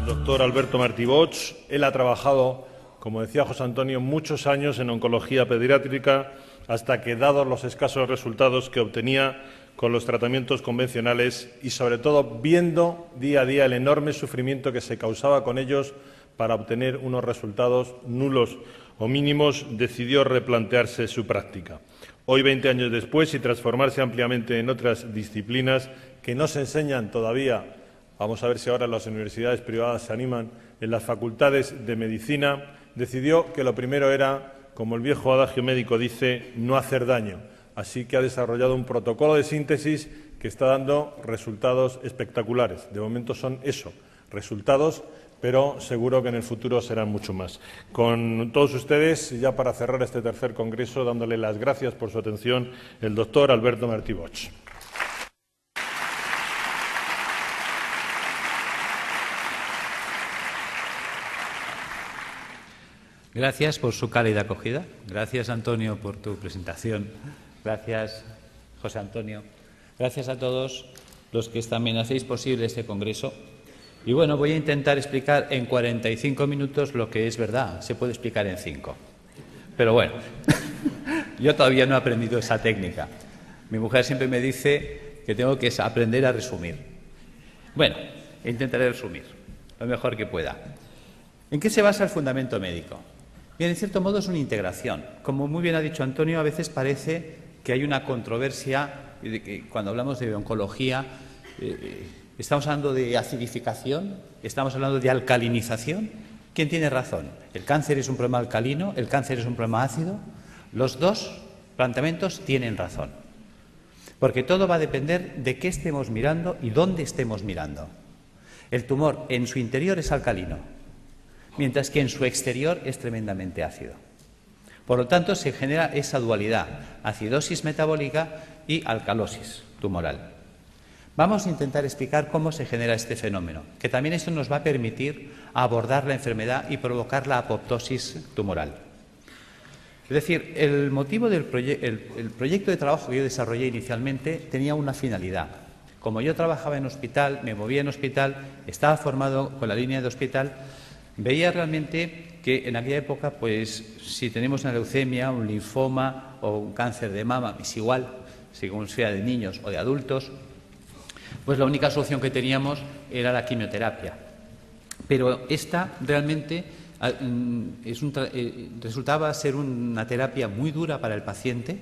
el doctor Alberto Martí Bosch. Él ha trabajado, como decía José Antonio, muchos años en oncología pediátrica, hasta que, dados los escasos resultados que obtenía con los tratamientos convencionales y, sobre todo, viendo día a día el enorme sufrimiento que se causaba con ellos para obtener unos resultados nulos o mínimos, decidió replantearse su práctica. Hoy, 20 años después, y transformarse ampliamente en otras disciplinas que no se enseñan todavía, vamos a ver si ahora las universidades privadas se animan, en las facultades de medicina, decidió que lo primero era, como el viejo adagio médico dice, no hacer daño. Así que ha desarrollado un protocolo de síntesis que está dando resultados espectaculares. De momento son eso, resultados, pero seguro que en el futuro serán mucho más. Con todos ustedes, ya para cerrar este tercer congreso, dándole las gracias por su atención, el doctor Alberto Martí Bosch. Gracias por su cálida acogida. Gracias, Antonio, por tu presentación. Gracias, José Antonio. Gracias a todos los que también hacéis posible este congreso. Y bueno, voy a intentar explicar en 45 minutos lo que es verdad. Se puede explicar en 5. Pero bueno, yo todavía no he aprendido esa técnica. Mi mujer siempre me dice que tengo que aprender a resumir. Bueno, intentaré resumir lo mejor que pueda. ¿En qué se basa el fundamento médico? Bien, en cierto modo es una integración. Como muy bien ha dicho Antonio, a veces parece que hay una controversia de que cuando hablamos de oncología estamos hablando de acidificación, estamos hablando de alcalinización. ¿Quién tiene razón? ¿El cáncer es un problema alcalino? ¿El cáncer es un problema ácido? Los dos planteamientos tienen razón, porque todo va a depender de qué estemos mirando y dónde estemos mirando. El tumor en su interior es alcalino, mientras que en su exterior es tremendamente ácido. Por lo tanto, se genera esa dualidad, acidosis metabólica y alcalosis tumoral. Vamos a intentar explicar cómo se genera este fenómeno, que también esto nos va a permitir abordar la enfermedad y provocar la apoptosis tumoral. Es decir, el motivo del proyecto de trabajo que yo desarrollé inicialmente tenía una finalidad. Como yo trabajaba en hospital, me movía en hospital, estaba formado con la línea de hospital, veía realmente que en aquella época, pues, si tenemos una leucemia, un linfoma o un cáncer de mama, es igual, según sea de niños o de adultos, pues la única solución que teníamos era la quimioterapia. Pero esta realmente resultaba ser una terapia muy dura para el paciente,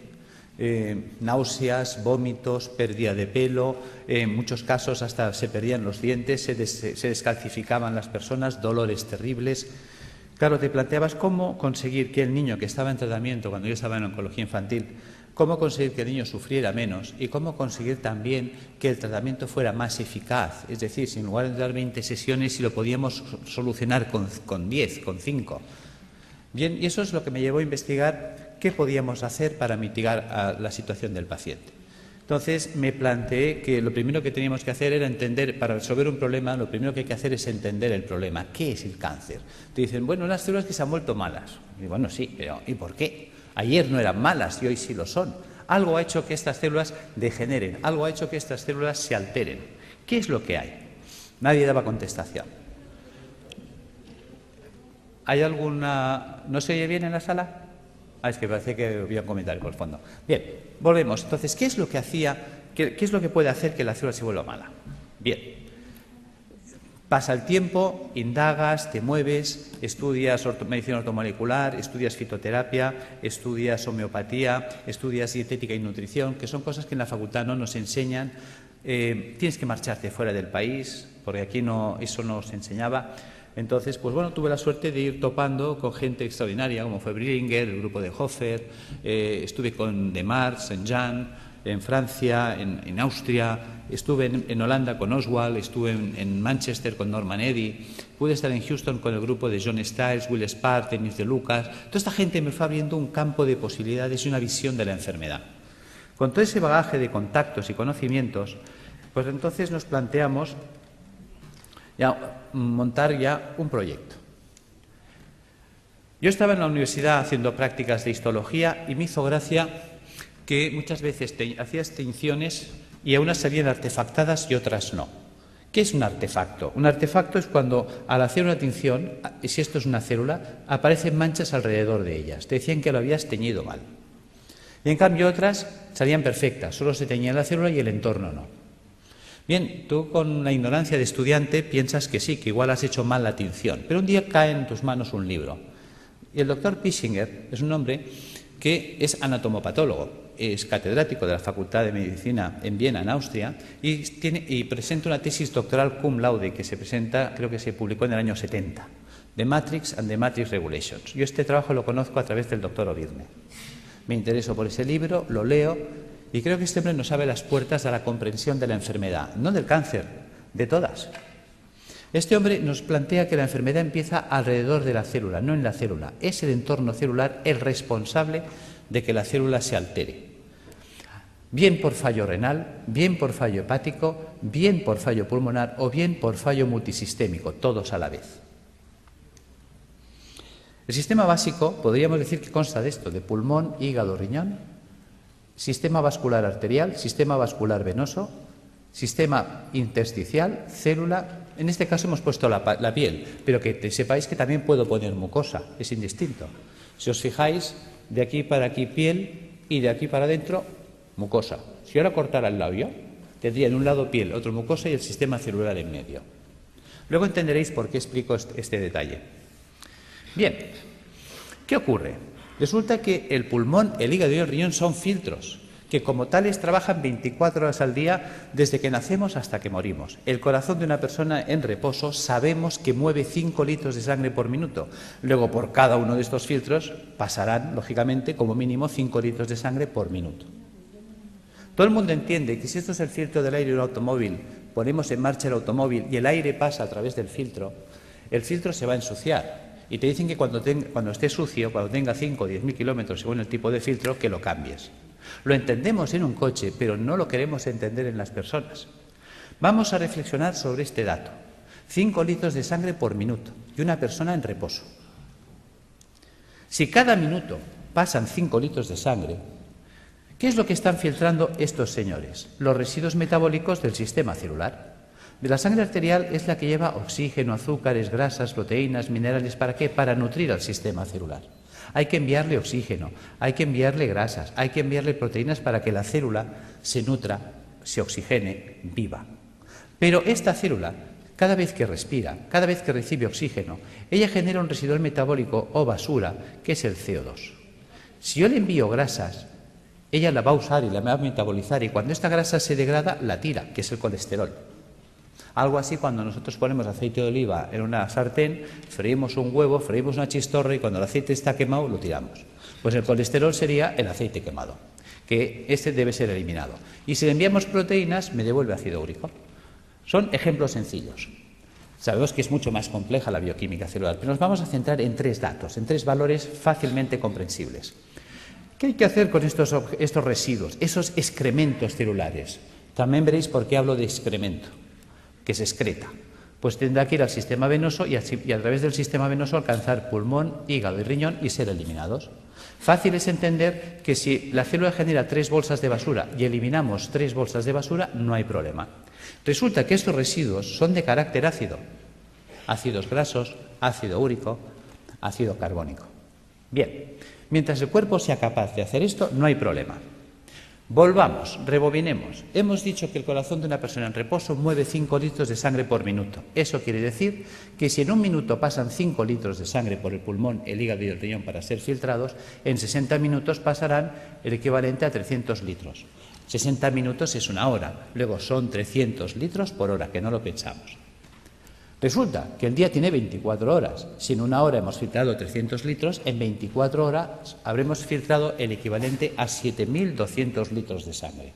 náuseas, vómitos, pérdida de pelo, en muchos casos hasta se perdían los dientes, se descalcificaban las personas, dolores terribles. Claro, te planteabas cómo conseguir que el niño que estaba en tratamiento, cuando yo estaba en oncología infantil, cómo conseguir que el niño sufriera menos y cómo conseguir también que el tratamiento fuera más eficaz. Es decir, si en lugar de dar 20 sesiones, si lo podíamos solucionar con 10, con 5. Bien, y eso es lo que me llevó a investigar qué podíamos hacer para mitigar la situación del paciente. Entonces me planteé que lo primero que teníamos que hacer era entender, para resolver un problema, lo primero que hay que hacer es entender el problema. ¿Qué es el cáncer? Te dicen, bueno, unas células que se han vuelto malas. Y bueno, sí, pero ¿y por qué? Ayer no eran malas y hoy sí lo son. Algo ha hecho que estas células degeneren, algo ha hecho que estas células se alteren. ¿Qué es lo que hay? Nadie daba contestación. ¿Hay alguna...? ¿No se oye bien en la sala? Es que parece que había un comentario por el fondo. Bien, volvemos. Entonces, ¿qué es lo que hacía, qué es lo que puede hacer que la célula se vuelva mala? Bien. Pasa el tiempo, indagas, te mueves, estudias medicina ortomolecular, estudias fitoterapia, estudias homeopatía, estudias dietética y nutrición, que son cosas que en la facultad no nos enseñan. Tienes que marcharte fuera del país, porque aquí eso no se enseñaba. Entonces, pues bueno, tuve la suerte de ir topando con gente extraordinaria, como fue Brillinger, el grupo de Hofer, estuve con Demar, Saint-Jean, en Francia, en Austria, estuve en Holanda con Oswald, estuve en Manchester con Norman Eddy, pude estar en Houston con el grupo de John Stiles, Will Spark, Denis de Lucas. Toda esta gente me fue abriendo un campo de posibilidades y una visión de la enfermedad. Con todo ese bagaje de contactos y conocimientos, pues entonces nos planteamos montar ya un proyecto. Yo estaba en la universidad haciendo prácticas de histología y me hizo gracia que muchas veces hacías tinciones y unas salían artefactadas y otras no. ¿Qué es un artefacto? Un artefacto es cuando al hacer una tinción, si esto es una célula, aparecen manchas alrededor de ellas. Te decían que lo habías teñido mal. Y en cambio otras salían perfectas, solo se teñía la célula y el entorno no. Bien, tú con la ignorancia de estudiante piensas que sí, que igual has hecho mal la tinción, pero un día cae en tus manos un libro. Y el doctor Pischinger es un hombre que es anatomopatólogo, es catedrático de la Facultad de Medicina en Viena, en Austria, y presenta una tesis doctoral cum laude que se presenta, creo que se publicó en el año 70, The Matrix and the Matrix Regulations. Yo este trabajo lo conozco a través del doctor Ovirne. Me intereso por ese libro, lo leo, y creo que este hombre nos abre las puertas a la comprensión de la enfermedad, no del cáncer, de todas. Este hombre nos plantea que la enfermedad empieza alrededor de la célula, no en la célula. Es el entorno celular el responsable de que la célula se altere. Bien por fallo renal, bien por fallo hepático, bien por fallo pulmonar o bien por fallo multisistémico, todos a la vez. El sistema básico podríamos decir que consta de esto, de pulmón, hígado, riñón, sistema vascular arterial, sistema vascular venoso, sistema intersticial, célula. En este caso hemos puesto la piel, pero que sepáis que también puedo poner mucosa, es indistinto. Si os fijáis, de aquí para aquí piel y de aquí para adentro mucosa. Si ahora cortara el labio, tendría en un lado piel, otro mucosa y el sistema celular en medio. Luego entenderéis por qué explico este detalle. Bien, ¿qué ocurre? Resulta que el pulmón, el hígado y el riñón son filtros que como tales trabajan 24 horas al día desde que nacemos hasta que morimos. El corazón de una persona en reposo sabemos que mueve 5 litros de sangre por minuto. Luego, por cada uno de estos filtros pasarán, lógicamente, como mínimo 5 litros de sangre por minuto. Todo el mundo entiende que si esto es el filtro del aire de un automóvil, ponemos en marcha el automóvil y el aire pasa a través del filtro, el filtro se va a ensuciar. Y te dicen que cuando esté sucio, cuando tenga 5 o 10.000 kilómetros según el tipo de filtro, que lo cambies. Lo entendemos en un coche, pero no lo queremos entender en las personas. Vamos a reflexionar sobre este dato. 5 litros de sangre por minuto y una persona en reposo. Si cada minuto pasan 5 litros de sangre, ¿qué es lo que están filtrando estos señores? Los residuos metabólicos del sistema celular. De la sangre arterial es la que lleva oxígeno, azúcares, grasas, proteínas, minerales. ¿Para qué? Para nutrir al sistema celular. Hay que enviarle oxígeno, hay que enviarle grasas, hay que enviarle proteínas para que la célula se nutra, se oxigene, viva. Pero esta célula, cada vez que respira, cada vez que recibe oxígeno, ella genera un residual metabólico o basura, que es el CO2. Si yo le envío grasas, ella la va a usar y la va a metabolizar, y cuando esta grasa se degrada, la tira, que es el colesterol. Algo así cuando nosotros ponemos aceite de oliva en una sartén, freímos un huevo, freímos una chistorra y cuando el aceite está quemado lo tiramos. Pues el colesterol sería el aceite quemado, que este debe ser eliminado. Y si le enviamos proteínas, me devuelve ácido úrico. Son ejemplos sencillos. Sabemos que es mucho más compleja la bioquímica celular, pero nos vamos a centrar en 3 datos, en 3 valores fácilmente comprensibles. ¿Qué hay que hacer con estos residuos, esos excrementos celulares? También veréis por qué hablo de excremento, que se excreta. Pues tendrá que ir al sistema venoso y a través del sistema venoso alcanzar pulmón, hígado y riñón y ser eliminados. Fácil es entender que si la célula genera 3 bolsas de basura y eliminamos 3 bolsas de basura, no hay problema. Resulta que estos residuos son de carácter ácido. Ácidos grasos, ácido úrico, ácido carbónico. Bien, mientras el cuerpo sea capaz de hacer esto, no hay problema. Volvamos, rebobinemos. Hemos dicho que el corazón de una persona en reposo mueve 5 litros de sangre por minuto. Eso quiere decir que si en un minuto pasan 5 litros de sangre por el pulmón, el hígado y el riñón para ser filtrados, en 60 minutos pasarán el equivalente a 300 litros. 60 minutos es una hora, luego son 300 litros por hora, que no lo pensamos. Resulta que el día tiene 24 horas. Si en una hora hemos filtrado 300 litros, en 24 horas habremos filtrado el equivalente a 7.200 litros de sangre.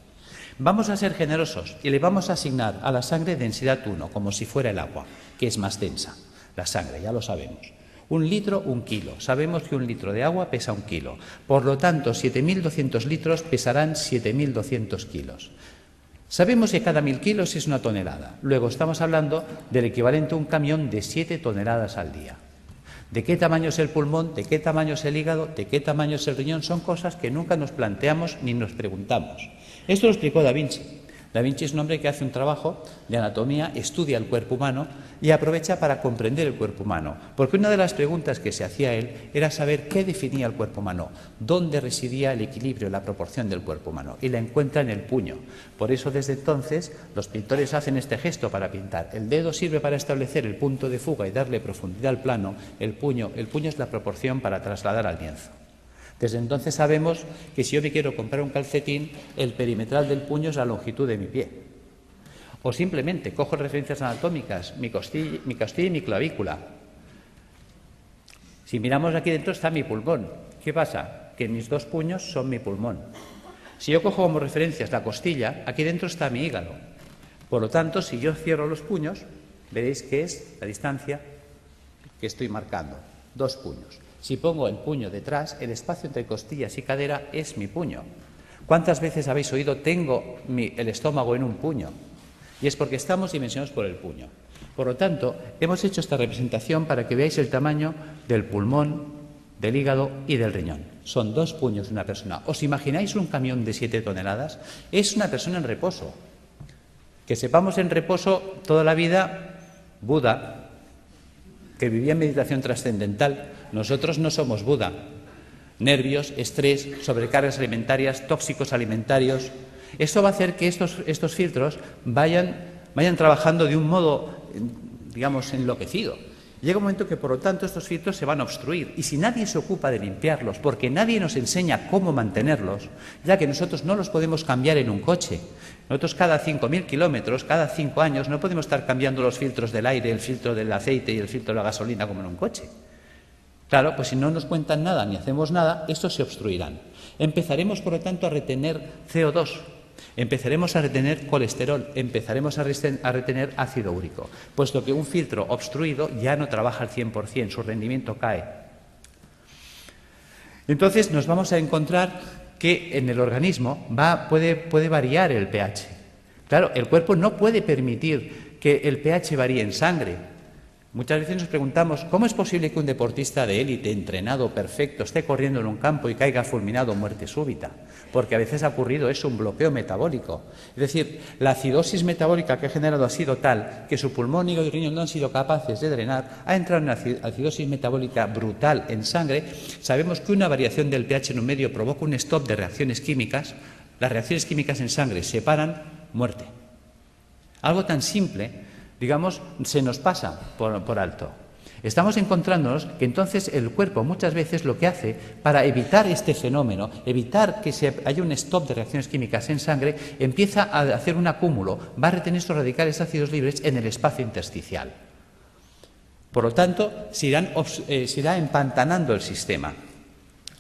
Vamos a ser generosos y le vamos a asignar a la sangre densidad 1, como si fuera el agua, que es más densa. La sangre, ya lo sabemos. 1 litro, 1 kilo. Sabemos que 1 litro de agua pesa 1 kilo. Por lo tanto, 7.200 litros pesarán 7.200 kilos. Sabemos que cada 1.000 kilos es 1 tonelada. Luego estamos hablando del equivalente a un camión de 7 toneladas al día. ¿De qué tamaño es el pulmón? ¿De qué tamaño es el hígado? ¿De qué tamaño es el riñón? Son cosas que nunca nos planteamos ni nos preguntamos. Esto lo explicó Da Vinci. Da Vinci es un hombre que hace un trabajo de anatomía, estudia el cuerpo humano y aprovecha para comprender el cuerpo humano. Porque una de las preguntas que se hacía él era saber qué definía el cuerpo humano, dónde residía el equilibrio, la proporción del cuerpo humano. Y la encuentra en el puño. Por eso, desde entonces, los pintores hacen este gesto para pintar. El dedo sirve para establecer el punto de fuga y darle profundidad al plano. El puño es la proporción para trasladar al lienzo. Desde entonces sabemos que si yo me quiero comprar un calcetín, el perimetral del puño es la longitud de mi pie. O simplemente cojo referencias anatómicas, mi costilla y mi clavícula. Si miramos aquí dentro está mi pulmón. ¿Qué pasa? Que mis dos puños son mi pulmón. Si yo cojo como referencias la costilla, aquí dentro está mi hígado. Por lo tanto, si yo cierro los puños, veréis que es la distancia que estoy marcando. 2 puños. Si pongo el puño detrás, el espacio entre costillas y cadera es mi puño. ¿Cuántas veces habéis oído tengo el estómago en un puño? Y es porque estamos dimensionados por el puño. Por lo tanto, hemos hecho esta representación para que veáis el tamaño del pulmón, del hígado y del riñón. Son 2 puños de una persona. ¿Os imagináis un camión de 7 toneladas? Es una persona en reposo. Que sepamos en reposo toda la vida, Buda, que vivía en meditación trascendental. Nosotros no somos Buda. Nervios, estrés, sobrecargas alimentarias, tóxicos alimentarios. Esto va a hacer que estos filtros vayan trabajando de un modo, digamos, enloquecido. Llega un momento que, por lo tanto, estos filtros se van a obstruir. Y si nadie se ocupa de limpiarlos, porque nadie nos enseña cómo mantenerlos, ya que nosotros no los podemos cambiar en un coche. Nosotros cada 5.000 kilómetros, cada 5 años, no podemos estar cambiando los filtros del aire, el filtro del aceite y el filtro de la gasolina como en un coche. Claro, pues si no nos cuentan nada ni hacemos nada, estos se obstruirán. Empezaremos, por lo tanto, a retener CO2, empezaremos a retener colesterol, empezaremos a retener ácido úrico, puesto que un filtro obstruido ya no trabaja al 100%, su rendimiento cae. Entonces nos vamos a encontrar que en el organismo puede variar el pH. Claro, el cuerpo no puede permitir que el pH varíe en sangre. Muchas veces nos preguntamos, ¿cómo es posible que un deportista de élite, entrenado, perfecto, esté corriendo en un campo y caiga fulminado muerte súbita? Porque a veces ha ocurrido eso, un bloqueo metabólico. Es decir, la acidosis metabólica que ha generado ha sido tal que su pulmón, hígado y riñón no han sido capaces de drenar, ha entrado en una acidosis metabólica brutal en sangre. Sabemos que una variación del pH en un medio provoca un stop de reacciones químicas. Las reacciones químicas en sangre se paran, muerte. Algo tan simple, digamos, se nos pasa por alto. Estamos encontrándonos que entonces el cuerpo muchas veces lo que hace para evitar este fenómeno, evitar que haya un stop de reacciones químicas en sangre, empieza a hacer un acúmulo, va a retener estos radicales ácidos libres en el espacio intersticial. Por lo tanto, se irá empantanando el sistema.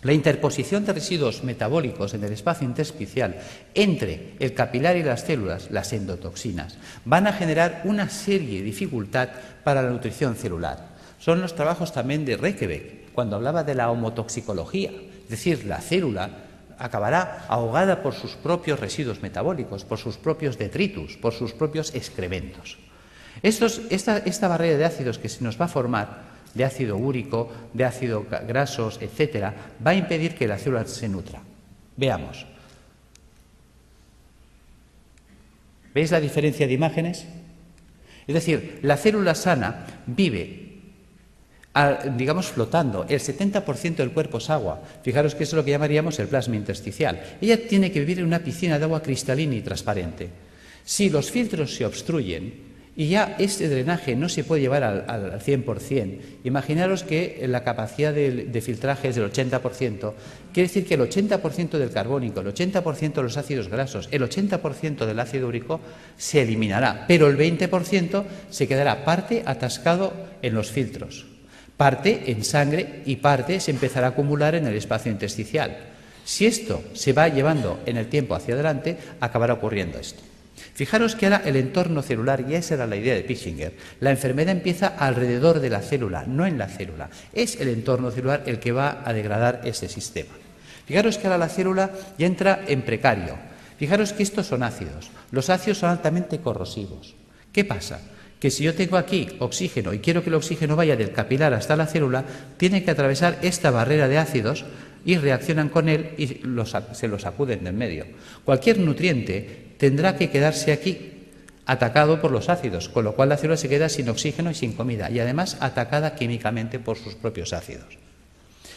La interposición de residuos metabólicos en el espacio intersticial entre el capilar y las células, las endotoxinas, van a generar una serie de dificultad para la nutrición celular. Son los trabajos también de Reykjavik, cuando hablaba de la homotoxicología, es decir, la célula acabará ahogada por sus propios residuos metabólicos, por sus propios detritus, por sus propios excrementos. Esta barrera de ácidos que se nos va a formar, de ácido úrico, de ácidos grasos, etcétera, va a impedir que la célula se nutra. Veamos. ¿Veis la diferencia de imágenes? Es decir, la célula sana vive, digamos, flotando. El 70% del cuerpo es agua. Fijaros que eso es lo que llamaríamos el plasma intersticial. Ella tiene que vivir en una piscina de agua cristalina y transparente. Si los filtros se obstruyen, y ya este drenaje no se puede llevar al 100%. Imaginaros que la capacidad de filtraje es del 80%. Quiere decir que el 80% del carbónico, el 80% de los ácidos grasos, el 80% del ácido úrico se eliminará, pero el 20% se quedará parte atascado en los filtros, parte en sangre y parte se empezará a acumular en el espacio intersticial. Si esto se va llevando en el tiempo hacia adelante, acabará ocurriendo esto. Fijaros que ahora el entorno celular, y esa era la idea de Pischinger, la enfermedad empieza alrededor de la célula, no en la célula. Es el entorno celular el que va a degradar ese sistema. Fijaros que ahora la célula ya entra en precario. Fijaros que estos son ácidos. Los ácidos son altamente corrosivos. ¿Qué pasa? Que si yo tengo aquí oxígeno y quiero que el oxígeno vaya del capilar hasta la célula, tiene que atravesar esta barrera de ácidos y reaccionan con él y se los sacuden del medio. Cualquier nutriente tendrá que quedarse aquí, atacado por los ácidos, con lo cual la célula se queda sin oxígeno y sin comida, y además atacada químicamente por sus propios ácidos.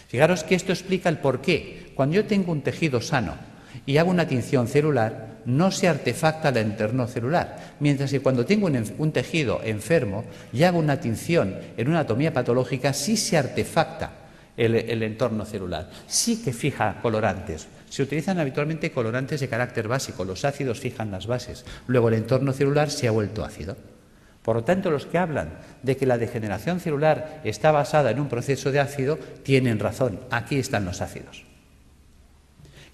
Fijaros que esto explica el por qué. Cuando yo tengo un tejido sano y hago una tinción celular, no se artefacta el entorno celular, mientras que cuando tengo un tejido enfermo y hago una tinción en una anatomía patológica, sí se artefacta el entorno celular, sí que fija colorantes. Se utilizan habitualmente colorantes de carácter básico, los ácidos fijan las bases, luego el entorno celular se ha vuelto ácido. Por lo tanto, los que hablan de que la degeneración celular está basada en un proceso de ácido, tienen razón, aquí están los ácidos.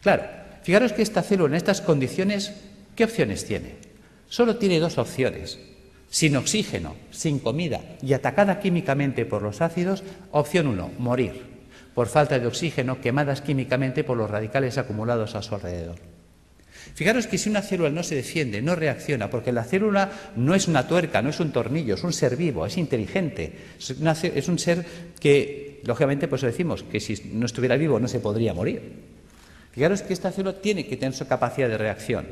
Claro, fijaros que esta célula en estas condiciones, ¿qué opciones tiene? Solo tiene dos opciones. Sin oxígeno, sin comida y atacada químicamente por los ácidos, opción 1, morir por falta de oxígeno, quemadas químicamente por los radicales acumulados a su alrededor. Fijaros que si una célula no se defiende, no reacciona, porque la célula no es una tuerca, no es un tornillo, es un ser vivo, es inteligente, es un ser que, lógicamente, pues decimos que si no estuviera vivo no se podría morir. Fijaros que esta célula tiene que tener su capacidad de reacción.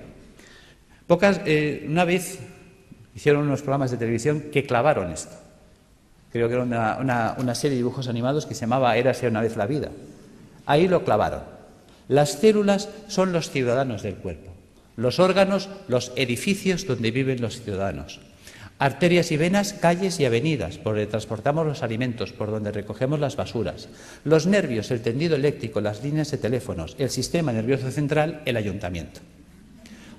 Una vez hicieron unos programas de televisión que clavaron esto. Creo que era una serie de dibujos animados que se llamaba Érase una vez la vida. Ahí lo clavaron. Las células son los ciudadanos del cuerpo. Los órganos, los edificios donde viven los ciudadanos. Arterias y venas, calles y avenidas, por donde transportamos los alimentos, por donde recogemos las basuras. Los nervios, el tendido eléctrico, las líneas de teléfonos, el sistema nervioso central, el ayuntamiento.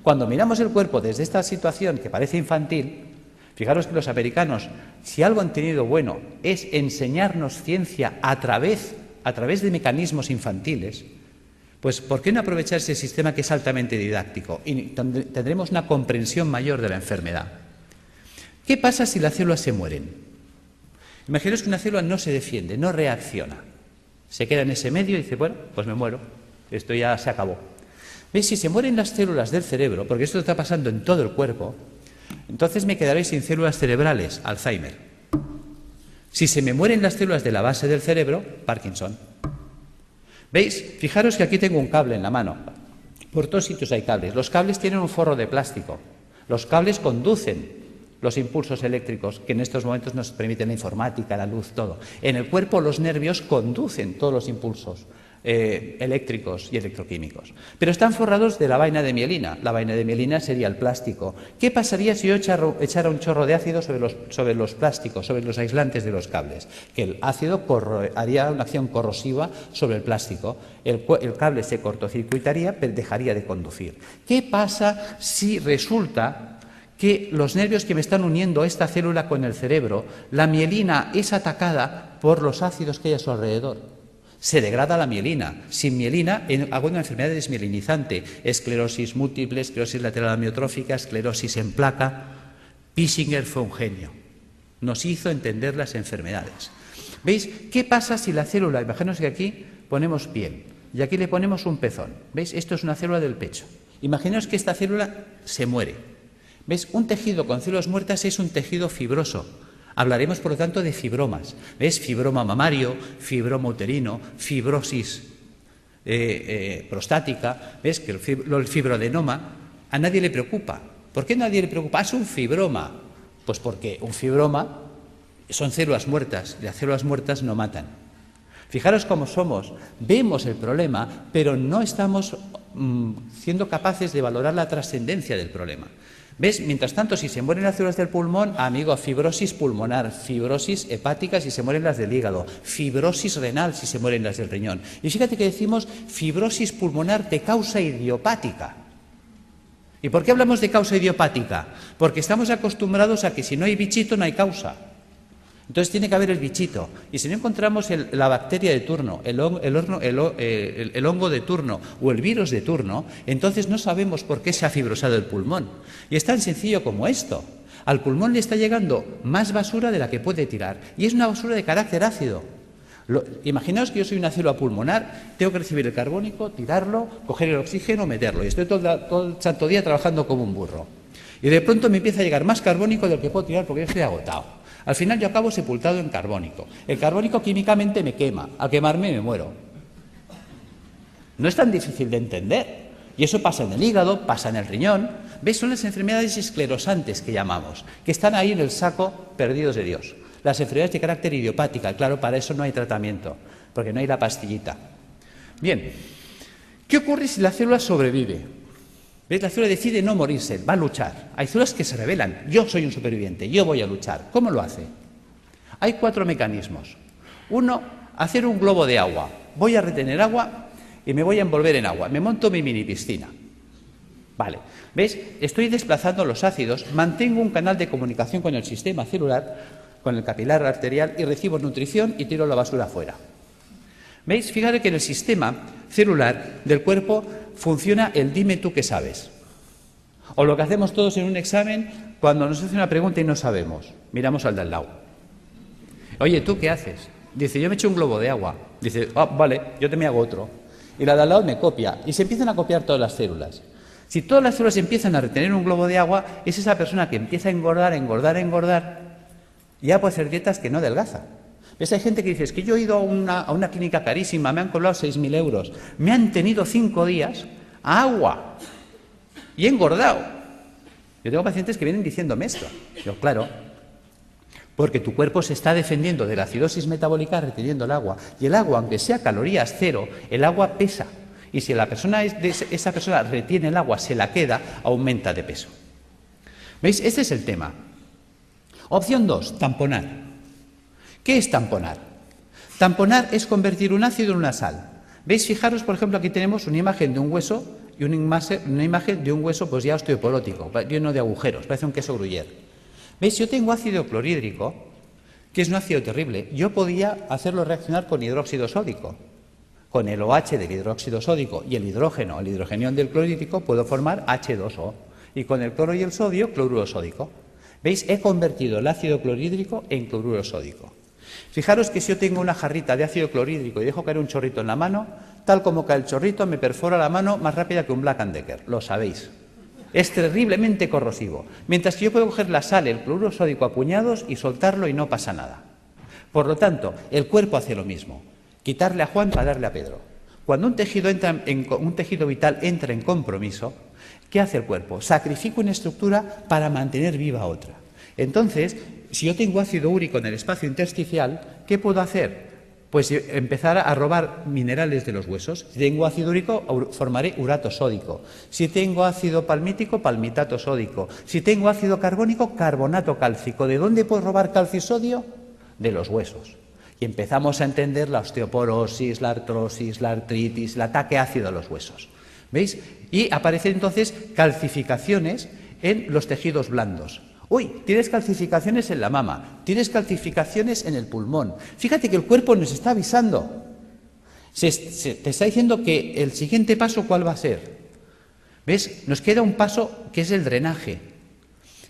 Cuando miramos el cuerpo desde esta situación que parece infantil, fijaros que los americanos, si algo han tenido bueno, es enseñarnos ciencia a través de mecanismos infantiles, pues ¿por qué no aprovechar ese sistema que es altamente didáctico? Y tendremos una comprensión mayor de la enfermedad. ¿Qué pasa si las células se mueren? Imaginaos que una célula no se defiende, no reacciona. Se queda en ese medio y dice, bueno, pues me muero, esto ya se acabó. ¿Veis? Si se mueren las células del cerebro, porque esto está pasando en todo el cuerpo, entonces me quedaré sin células cerebrales, Alzheimer. Si se me mueren las células de la base del cerebro, Parkinson. ¿Veis? Fijaros que aquí tengo un cable en la mano. Por todos sitios hay cables. Los cables tienen un forro de plástico. Los cables conducen los impulsos eléctricos que en estos momentos nos permiten la informática, la luz, todo. En el cuerpo los nervios conducen todos los impulsos eléctricos y electroquímicos. Pero están forrados de la vaina de mielina. La vaina de mielina sería el plástico. ¿Qué pasaría si yo echara un chorro de ácido sobre los plásticos, sobre los aislantes de los cables? Que el ácido haría una acción corrosiva sobre el plástico. El cable se cortocircuitaría, pero dejaría de conducir. ¿Qué pasa si resulta que los nervios que me están uniendo esta célula con el cerebro, la mielina es atacada por los ácidos que hay a su alrededor? Se degrada la mielina. Sin mielina hago una enfermedad desmielinizante, esclerosis múltiple, esclerosis lateral amiotrófica, esclerosis en placa. Pissinger fue un genio. Nos hizo entender las enfermedades. ¿Veis? ¿Qué pasa si la célula, imaginaos que aquí ponemos piel y aquí le ponemos un pezón? ¿Veis? Esto es una célula del pecho. Imaginaos que esta célula se muere. ¿Veis? Un tejido con células muertas es un tejido fibroso. Hablaremos, por lo tanto, de fibromas. ¿Ves? Fibroma mamario, fibroma uterino, fibrosis prostática. ¿Ves? Que el fibroadenoma a nadie le preocupa. ¿Por qué a nadie le preocupa? Es un fibroma. Pues porque un fibroma son células muertas y las células muertas no matan. Fijaros cómo somos. Vemos el problema, pero no estamos siendo capaces de valorar la trascendencia del problema. ¿Ves? Mientras tanto, si se mueren las células del pulmón, amigo, fibrosis pulmonar, fibrosis hepática si se mueren las del hígado, fibrosis renal si se mueren las del riñón. Y fíjate que decimos fibrosis pulmonar de causa idiopática. ¿Y por qué hablamos de causa idiopática? Porque estamos acostumbrados a que si no hay bichito no hay causa. Entonces tiene que haber el bichito. Y si no encontramos la bacteria de turno, el hongo de turno o el virus de turno, entonces no sabemos por qué se ha fibrosado el pulmón. Y es tan sencillo como esto. Al pulmón le está llegando más basura de la que puede tirar. Y es una basura de carácter ácido. Imaginaos que yo soy una célula pulmonar, tengo que recibir el carbónico, tirarlo, coger el oxígeno, meterlo. Y estoy todo el santo día trabajando como un burro. Y de pronto me empieza a llegar más carbónico del que puedo tirar porque yo estoy agotado. Al final yo acabo sepultado en carbónico. El carbónico químicamente me quema. Al quemarme me muero. No es tan difícil de entender. Y eso pasa en el hígado, pasa en el riñón. ¿Veis? Son las enfermedades esclerosantes que llamamos, que están ahí en el saco perdidos de Dios. Las enfermedades de carácter idiopática, claro, para eso no hay tratamiento, porque no hay la pastillita. Bien, ¿qué ocurre si la célula sobrevive? ¿Veis? La célula decide no morirse, va a luchar. Hay células que se rebelan. Yo soy un superviviente, yo voy a luchar. ¿Cómo lo hace? Hay 4 mecanismos. 1, hacer un globo de agua. Voy a retener agua y me voy a envolver en agua. Me monto mi mini piscina. Vale. ¿Veis? Estoy desplazando los ácidos, mantengo un canal de comunicación con el sistema celular, con el capilar arterial, y recibo nutrición y tiro la basura fuera. ¿Veis? Fíjate que en el sistema celular del cuerpo funciona el dime tú qué sabes. O lo que hacemos todos en un examen cuando nos hace una pregunta y no sabemos. Miramos al de al lado. Oye, ¿tú qué haces? Dice, yo me echo un globo de agua. Dice, vale, yo te me hago otro. Y la de al lado me copia. Y se empiezan a copiar todas las células. Si todas las células empiezan a retener un globo de agua, es esa persona que empieza a engordar, ya puede hacer dietas que no adelgaza. ¿Ves? Hay gente que dice, es que yo he ido a una clínica carísima, me han cobrado 6.000 euros, me han tenido 5 días a agua y he engordado. Yo tengo pacientes que vienen diciéndome esto. Yo, claro, porque tu cuerpo se está defendiendo de la acidosis metabólica reteniendo el agua. Y el agua, aunque sea calorías cero, el agua pesa. Y si esa persona retiene el agua, se la queda, aumenta de peso. ¿Veis? Este es el tema. Opción 2, tamponar. ¿Qué es tamponar? Tamponar es convertir un ácido en una sal. ¿Veis? Fijaros, por ejemplo, aquí tenemos una imagen de un hueso y una imagen de un hueso pues ya osteoporótico, lleno de agujeros, parece un queso gruyère. ¿Veis? Yo tengo ácido clorhídrico, que es un ácido terrible. Yo podía hacerlo reaccionar con hidróxido sódico. Con el OH del hidróxido sódico y el hidrogenión del clorhídrico, puedo formar H2O. Y con el cloro y el sodio, cloruro sódico. ¿Veis? He convertido el ácido clorhídrico en cloruro sódico. Fijaros que si yo tengo una jarrita de ácido clorhídrico y dejo caer un chorrito en la mano, tal como cae el chorrito, me perfora la mano más rápida que un Black & Decker. Lo sabéis. Es terriblemente corrosivo. Mientras que yo puedo coger la sal, el cloruro sódico a puñados y soltarlo y no pasa nada. Por lo tanto, el cuerpo hace lo mismo. Quitarle a Juan para darle a Pedro. Cuando un tejido vital entra en compromiso, ¿qué hace el cuerpo? Sacrifica una estructura para mantener viva otra. Entonces, si yo tengo ácido úrico en el espacio intersticial, ¿qué puedo hacer? Pues empezar a robar minerales de los huesos. Si tengo ácido úrico, formaré urato sódico. Si tengo ácido palmítico, palmitato sódico. Si tengo ácido carbónico, carbonato cálcico. ¿De dónde puedo robar calcio y sodio? De los huesos. Y empezamos a entender la osteoporosis, la artrosis, la artritis, el ataque ácido a los huesos. ¿Veis? Y aparecen entonces calcificaciones en los tejidos blandos. Uy, tienes calcificaciones en la mama, tienes calcificaciones en el pulmón. Fíjate que el cuerpo nos está avisando. Te está diciendo que el siguiente paso, ¿cuál va a ser? ¿Ves? Nos queda un paso que es el drenaje.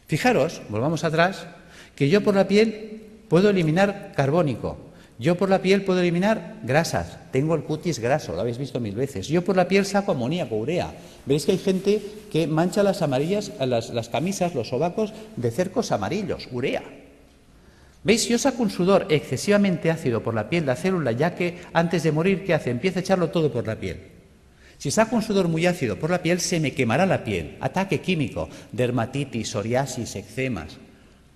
Fijaros, volvamos atrás, que yo por la piel puedo eliminar carbónico. Yo por la piel puedo eliminar grasas, tengo el cutis graso, lo habéis visto 1000 veces. Yo por la piel saco amoníaco, urea. Veis que hay gente que mancha las amarillas, las camisas, los sobacos de cercos amarillos, urea. ¿Veis? Si yo saco un sudor excesivamente ácido por la piel de la célula, ya que antes de morir, ¿qué hace? Empieza a echarlo todo por la piel. Si saco un sudor muy ácido por la piel, se me quemará la piel. Ataque químico, dermatitis, psoriasis, eczemas.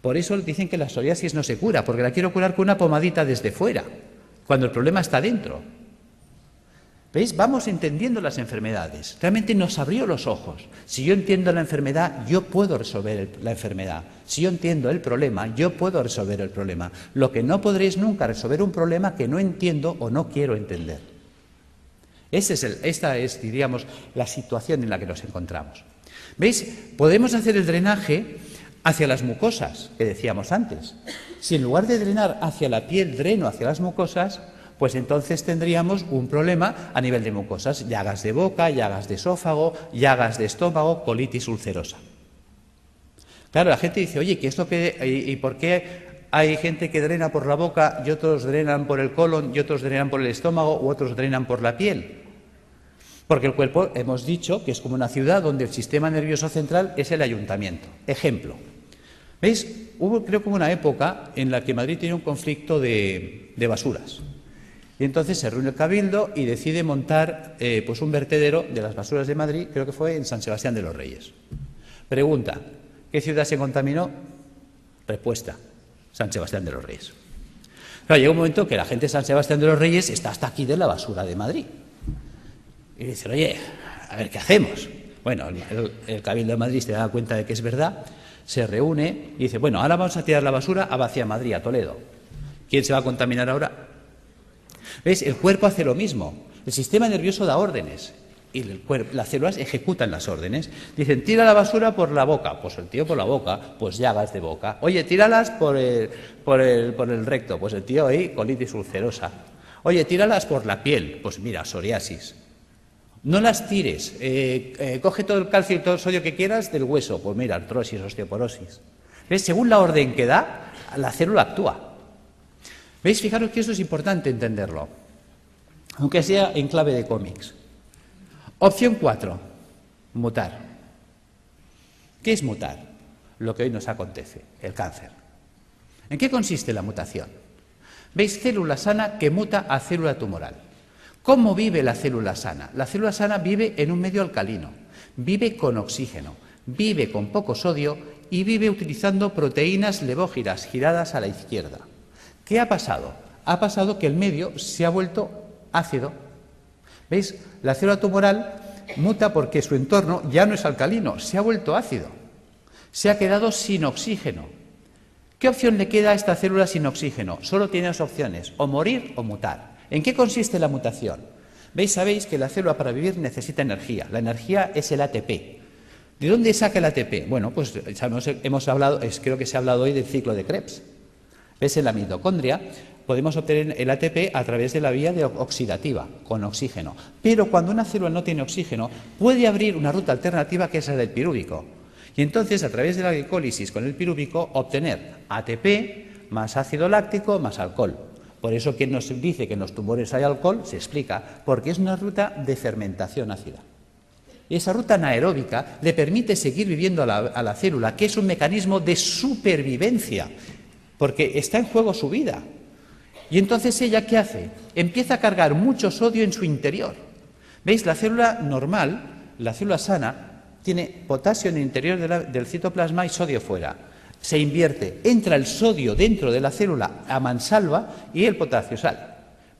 Por eso dicen que la psoriasis no se cura, porque la quiero curar con una pomadita desde fuera, cuando el problema está dentro. ¿Veis? Vamos entendiendo las enfermedades. Realmente nos abrió los ojos. Si yo entiendo la enfermedad, yo puedo resolver la enfermedad. Si yo entiendo el problema, yo puedo resolver el problema. Lo que no podré es nunca resolver un problema que no entiendo o no quiero entender. Esta es, diríamos, la situación en la que nos encontramos. ¿Veis? Podemos hacer el drenaje hacia las mucosas, que decíamos antes. Si en lugar de drenar hacia la piel, dreno hacia las mucosas, pues entonces tendríamos un problema a nivel de mucosas, llagas de boca, llagas de esófago, llagas de estómago, colitis ulcerosa. Claro, la gente dice, oye, ¿qué es lo que y por qué hay gente que drena por la boca y otros drenan por el colon y otros drenan por el estómago u otros drenan por la piel? Porque el cuerpo, hemos dicho, que es como una ciudad donde el sistema nervioso central es el ayuntamiento. Ejemplo. ¿Veis? Creo que hubo una época en la que Madrid tenía un conflicto de basuras. Y entonces se reúne el Cabildo y decide montar pues un vertedero de las basuras de Madrid, creo que fue en San Sebastián de los Reyes. Pregunta, ¿qué ciudad se contaminó? Respuesta, San Sebastián de los Reyes. Claro, llega un momento que la gente de San Sebastián de los Reyes está hasta aquí de la basura de Madrid. Y dicen, oye, a ver, ¿qué hacemos? Bueno, el Cabildo de Madrid se da cuenta de que es verdad, se reúne y dice, bueno, ahora vamos a tirar la basura hacia Madrid, a Toledo. ¿Quién se va a contaminar ahora? ¿Veis? El cuerpo hace lo mismo. El sistema nervioso da órdenes y las células ejecutan las órdenes. Dicen, tira la basura por la boca. Pues el tío por la boca, pues llagas de boca. Oye, tíralas por el recto. Pues el tío ahí, colitis ulcerosa. Oye, tíralas por la piel. Pues mira, psoriasis. No las tires. Coge todo el calcio y todo el sodio que quieras del hueso. Pues mira, artrosis, osteoporosis. ¿Ves? Según la orden que da, la célula actúa. ¿Veis? Fijaros que eso es importante entenderlo, aunque sea en clave de cómics. Opción 4, mutar. ¿Qué es mutar? Lo que hoy nos acontece, el cáncer. ¿En qué consiste la mutación? ¿Veis? Célula sana que muta a célula tumoral. ¿Cómo vive la célula sana? La célula sana vive en un medio alcalino, vive con oxígeno, vive con poco sodio y vive utilizando proteínas levógiras giradas a la izquierda. ¿Qué ha pasado? Ha pasado que el medio se ha vuelto ácido. ¿Veis? La célula tumoral muta porque su entorno ya no es alcalino, se ha vuelto ácido. Se ha quedado sin oxígeno. ¿Qué opción le queda a esta célula sin oxígeno? Solo tiene dos opciones, o morir o mutar. ¿En qué consiste la mutación? ¿Veis? Sabéis que la célula para vivir necesita energía. La energía es el ATP. ¿De dónde saca el ATP? Bueno, pues hemos hablado, creo que se ha hablado hoy del ciclo de Krebs. ¿Ves? En la mitocondria podemos obtener el ATP a través de la vía oxidativa, con oxígeno. Pero cuando una célula no tiene oxígeno, puede abrir una ruta alternativa que es la del pirúvico. Y entonces, a través de la glicólisis con el pirúvico, obtener ATP más ácido láctico más alcohol. Por eso, quien nos dice que en los tumores hay alcohol, se explica, porque es una ruta de fermentación ácida. Y esa ruta anaeróbica le permite seguir viviendo a la célula, que es un mecanismo de supervivencia, porque está en juego su vida. Y entonces ella, ¿qué hace? Empieza a cargar mucho sodio en su interior. ¿Veis? La célula normal, la célula sana, tiene potasio en el interior del citoplasma y sodio fuera. Se invierte, entra el sodio dentro de la célula a mansalva y el potasio sale,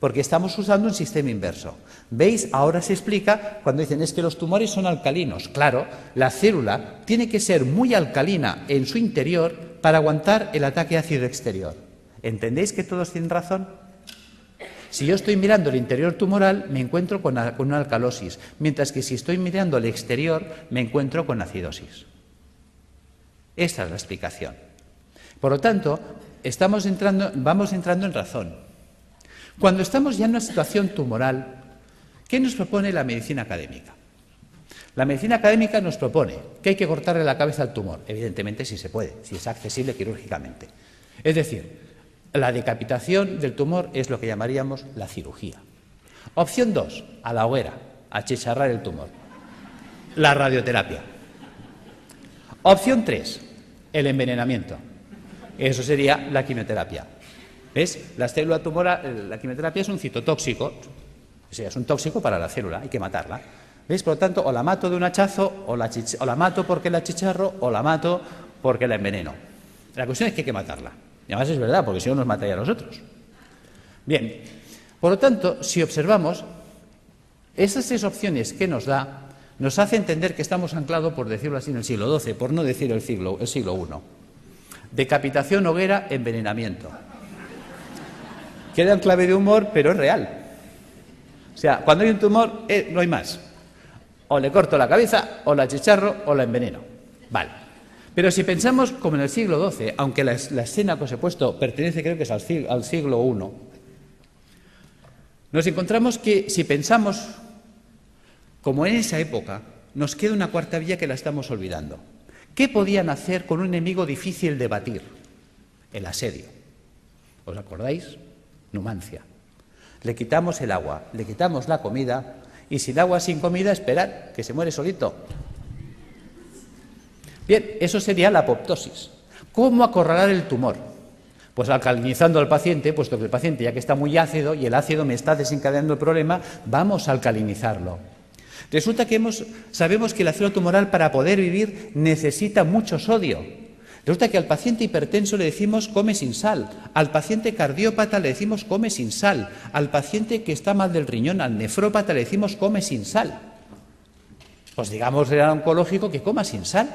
porque estamos usando un sistema inverso. ¿Veis? Ahora se explica cuando dicen es que los tumores son alcalinos. Claro, la célula tiene que ser muy alcalina en su interior para aguantar el ataque ácido exterior. ¿Entendéis que todos tienen razón? Si yo estoy mirando el interior tumoral, me encuentro con una alcalosis, mientras que si estoy mirando el exterior, me encuentro con acidosis. Esta es la explicación. Por lo tanto, vamos entrando en razón. Cuando estamos ya en una situación tumoral, ¿qué nos propone la medicina académica? La medicina académica nos propone que hay que cortarle la cabeza al tumor, evidentemente si se puede, si es accesible quirúrgicamente. Es decir, la decapitación del tumor es lo que llamaríamos la cirugía. Opción 2, a la hoguera, a achicharrar el tumor. La radioterapia. Opción 3, el envenenamiento. Eso sería la quimioterapia. ¿Ves? La célula tumoral, la quimioterapia es un citotóxico, o sea, es un tóxico para la célula, hay que matarla. ¿Veis? Por lo tanto, o la mato de un hachazo, o la mato porque la achicharro, o la mato porque la enveneno. La cuestión es que hay que matarla. Y además es verdad, porque si no nos mataría a nosotros. Bien, por lo tanto, si observamos, esas tres opciones que nos da, nos hace entender que estamos anclados, por decirlo así, en el siglo XII, por no decir el siglo I. Decapitación, hoguera, envenenamiento. Queda en clave de humor, pero es real. O sea, cuando hay un tumor, no hay más. O le corto la cabeza, o la achicharro, o la enveneno. Vale. Pero si pensamos como en el siglo XII, aunque la escena que os he puesto pertenece, creo que es al siglo I, nos encontramos que si pensamos como en esa época, nos queda una cuarta vía que la estamos olvidando. ¿Qué podían hacer con un enemigo difícil de batir? El asedio. ¿Os acordáis? Numancia. Le quitamos el agua, le quitamos la comida, y sin agua, sin comida, esperar, que se muere solito. Bien, eso sería la apoptosis. ¿Cómo acorralar el tumor? Pues alcalinizando al paciente, puesto que el paciente ya que está muy ácido y el ácido me está desencadenando el problema, vamos a alcalinizarlo. Resulta que sabemos que el ácido tumoral para poder vivir necesita mucho sodio. Resulta que al paciente hipertenso le decimos come sin sal, al paciente cardiópata le decimos come sin sal, al paciente que está mal del riñón, al nefrópata le decimos come sin sal. Pues digamos al oncológico que coma sin sal,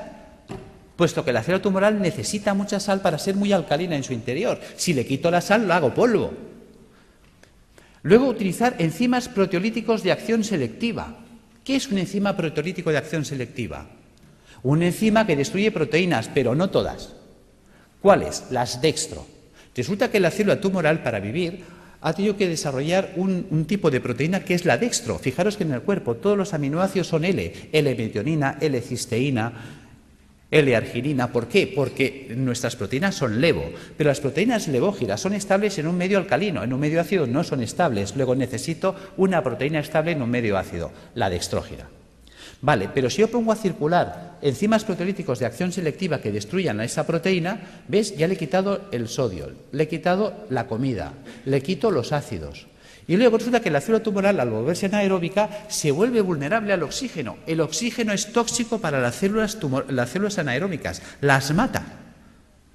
puesto que el ácido tumoral necesita mucha sal para ser muy alcalina en su interior. Si le quito la sal, lo hago polvo. Luego, utilizar enzimas proteolíticos de acción selectiva. ¿Qué es un enzima proteolítico de acción selectiva? Una enzima que destruye proteínas, pero no todas. ¿Cuáles? Las dextro. Resulta que la célula tumoral, para vivir, ha tenido que desarrollar un tipo de proteína que es la dextro. Fijaros que en el cuerpo todos los aminoácidos son L-metionina, L-cisteína, L-arginina. ¿Por qué? Porque nuestras proteínas son levo, pero las proteínas levógiras son estables en un medio alcalino, en un medio ácido no son estables. Luego necesito una proteína estable en un medio ácido, la dextrógira. Vale, pero si yo pongo a circular enzimas proteolíticos de acción selectiva que destruyan a esa proteína, ¿ves? Ya le he quitado el sodio, le he quitado la comida, le quito los ácidos. Y luego resulta que la célula tumoral, al volverse anaeróbica, se vuelve vulnerable al oxígeno. El oxígeno es tóxico para las células anaeróbicas, las mata.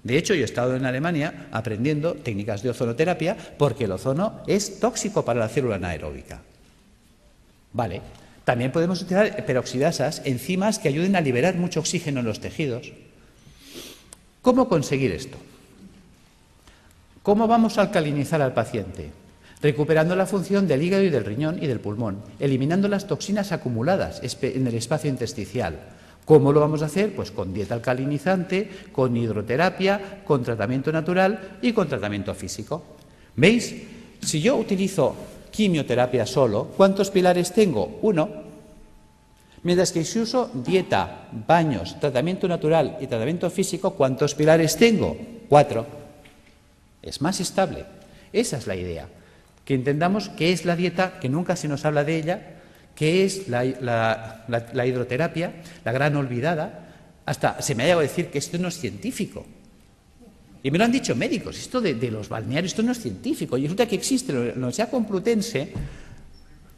De hecho, yo he estado en Alemania aprendiendo técnicas de ozonoterapia porque el ozono es tóxico para la célula anaeróbica. Vale. También podemos utilizar peroxidasas, enzimas que ayuden a liberar mucho oxígeno en los tejidos. ¿Cómo conseguir esto? ¿Cómo vamos a alcalinizar al paciente? Recuperando la función del hígado y del riñón y del pulmón, eliminando las toxinas acumuladas en el espacio intersticial. ¿Cómo lo vamos a hacer? Pues con dieta alcalinizante, con hidroterapia, con tratamiento natural y con tratamiento físico. ¿Veis? Si yo utilizo quimioterapia solo, ¿cuántos pilares tengo? 1. Mientras que si uso dieta, baños, tratamiento natural y tratamiento físico, ¿cuántos pilares tengo? 4. Es más estable. Esa es la idea. Que entendamos qué es la dieta, que nunca se nos habla de ella, qué es la hidroterapia, la gran olvidada. Hasta se me ha llegado a decir que esto no es científico. Y me lo han dicho médicos, esto de los balnearios, esto no es científico. Y resulta que existe en la Universidad Complutense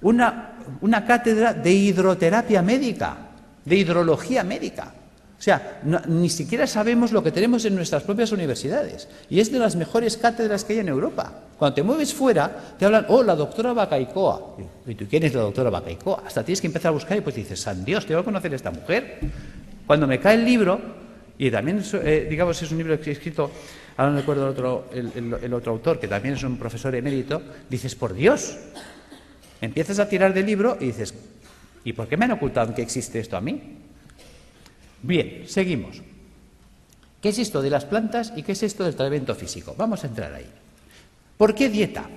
una cátedra de hidroterapia médica, de hidrología médica. O sea, ni siquiera sabemos lo que tenemos en nuestras propias universidades. Y es de las mejores cátedras que hay en Europa. Cuando te mueves fuera, te hablan, oh, la doctora Bacaicoa. ¿Y tú quién es la doctora Bacaicoa? Hasta tienes que empezar a buscar y pues dices, san Dios, tengo que conocer a esta mujer. Cuando me cae el libro... Y también, digamos, es un libro que he escrito, ahora no recuerdo el otro autor, que también es un profesor emérito, dices, por Dios, empiezas a tirar del libro y dices, ¿y por qué me han ocultado que existe esto a mí? Bien, seguimos. ¿Qué es esto de las plantas y qué es esto del tratamiento físico? Vamos a entrar ahí. ¿Por qué dieta?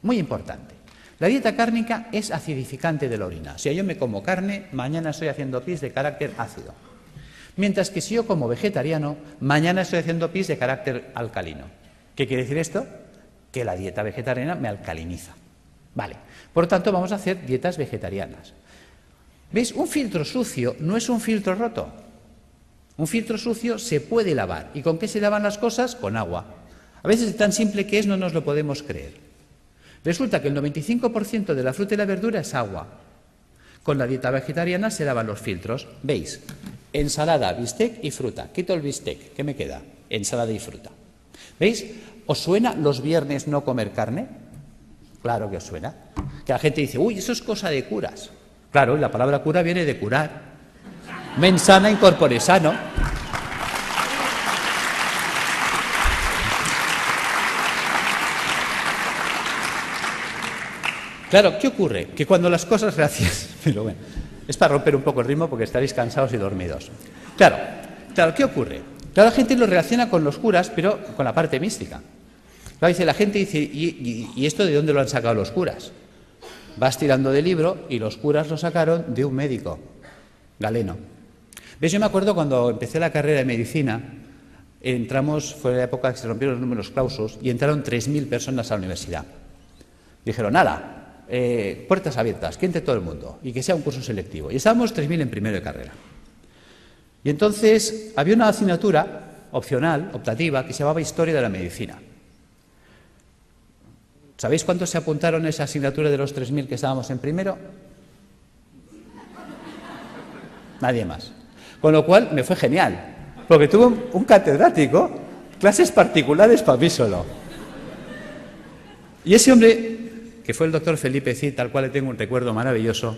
Muy importante. La dieta cárnica es acidificante de la orina. Si yo me como carne, mañana estoy haciendo pis de carácter ácido. Mientras que si yo como vegetariano, mañana estoy haciendo pis de carácter alcalino. ¿Qué quiere decir esto? Que la dieta vegetariana me alcaliniza. Vale. Por lo tanto, vamos a hacer dietas vegetarianas. ¿Veis? Un filtro sucio no es un filtro roto. Un filtro sucio se puede lavar. ¿Y con qué se lavan las cosas? Con agua. A veces, tan simple que es, no nos lo podemos creer. Resulta que el 95% de la fruta y la verdura es agua. Con la dieta vegetariana se lavan los filtros. ¿Veis? Ensalada, bistec y fruta. Quito el bistec. ¿Qué me queda? Ensalada y fruta. ¿Veis? ¿Os suena los viernes no comer carne? Claro que os suena. Que la gente dice, uy, eso es cosa de curas. Claro, y la palabra cura viene de curar. Mens sana in corpore sano. Claro, ¿qué ocurre? Que cuando las cosas... Gracias, pero bueno, es para romper un poco el ritmo porque estaréis cansados y dormidos. Claro, ¿qué ocurre? Claro, la gente lo relaciona con los curas, pero con la parte mística. Claro, dice, la gente dice, ¿y esto de dónde lo han sacado los curas? Vas tirando del libro y los curas lo sacaron de un médico, Galeno. ¿Ves? Yo me acuerdo cuando empecé la carrera de medicina, fue la época que se rompieron los números clausus y entraron 3.000 personas a la universidad. Dijeron, nada. Puertas abiertas, que entre todo el mundo y que sea un curso selectivo. Y estábamos 3.000 en primero de carrera. Y entonces había una asignatura opcional, optativa, que se llamaba Historia de la Medicina. ¿Sabéis cuántos se apuntaron a esa asignatura de los 3.000 que estábamos en primero? nadie más. Con lo cual me fue genial, porque tuve un catedrático, clases particulares para mí solo. Y ese hombre, que fue el doctor Felipe Cid, al cual le tengo un recuerdo maravilloso,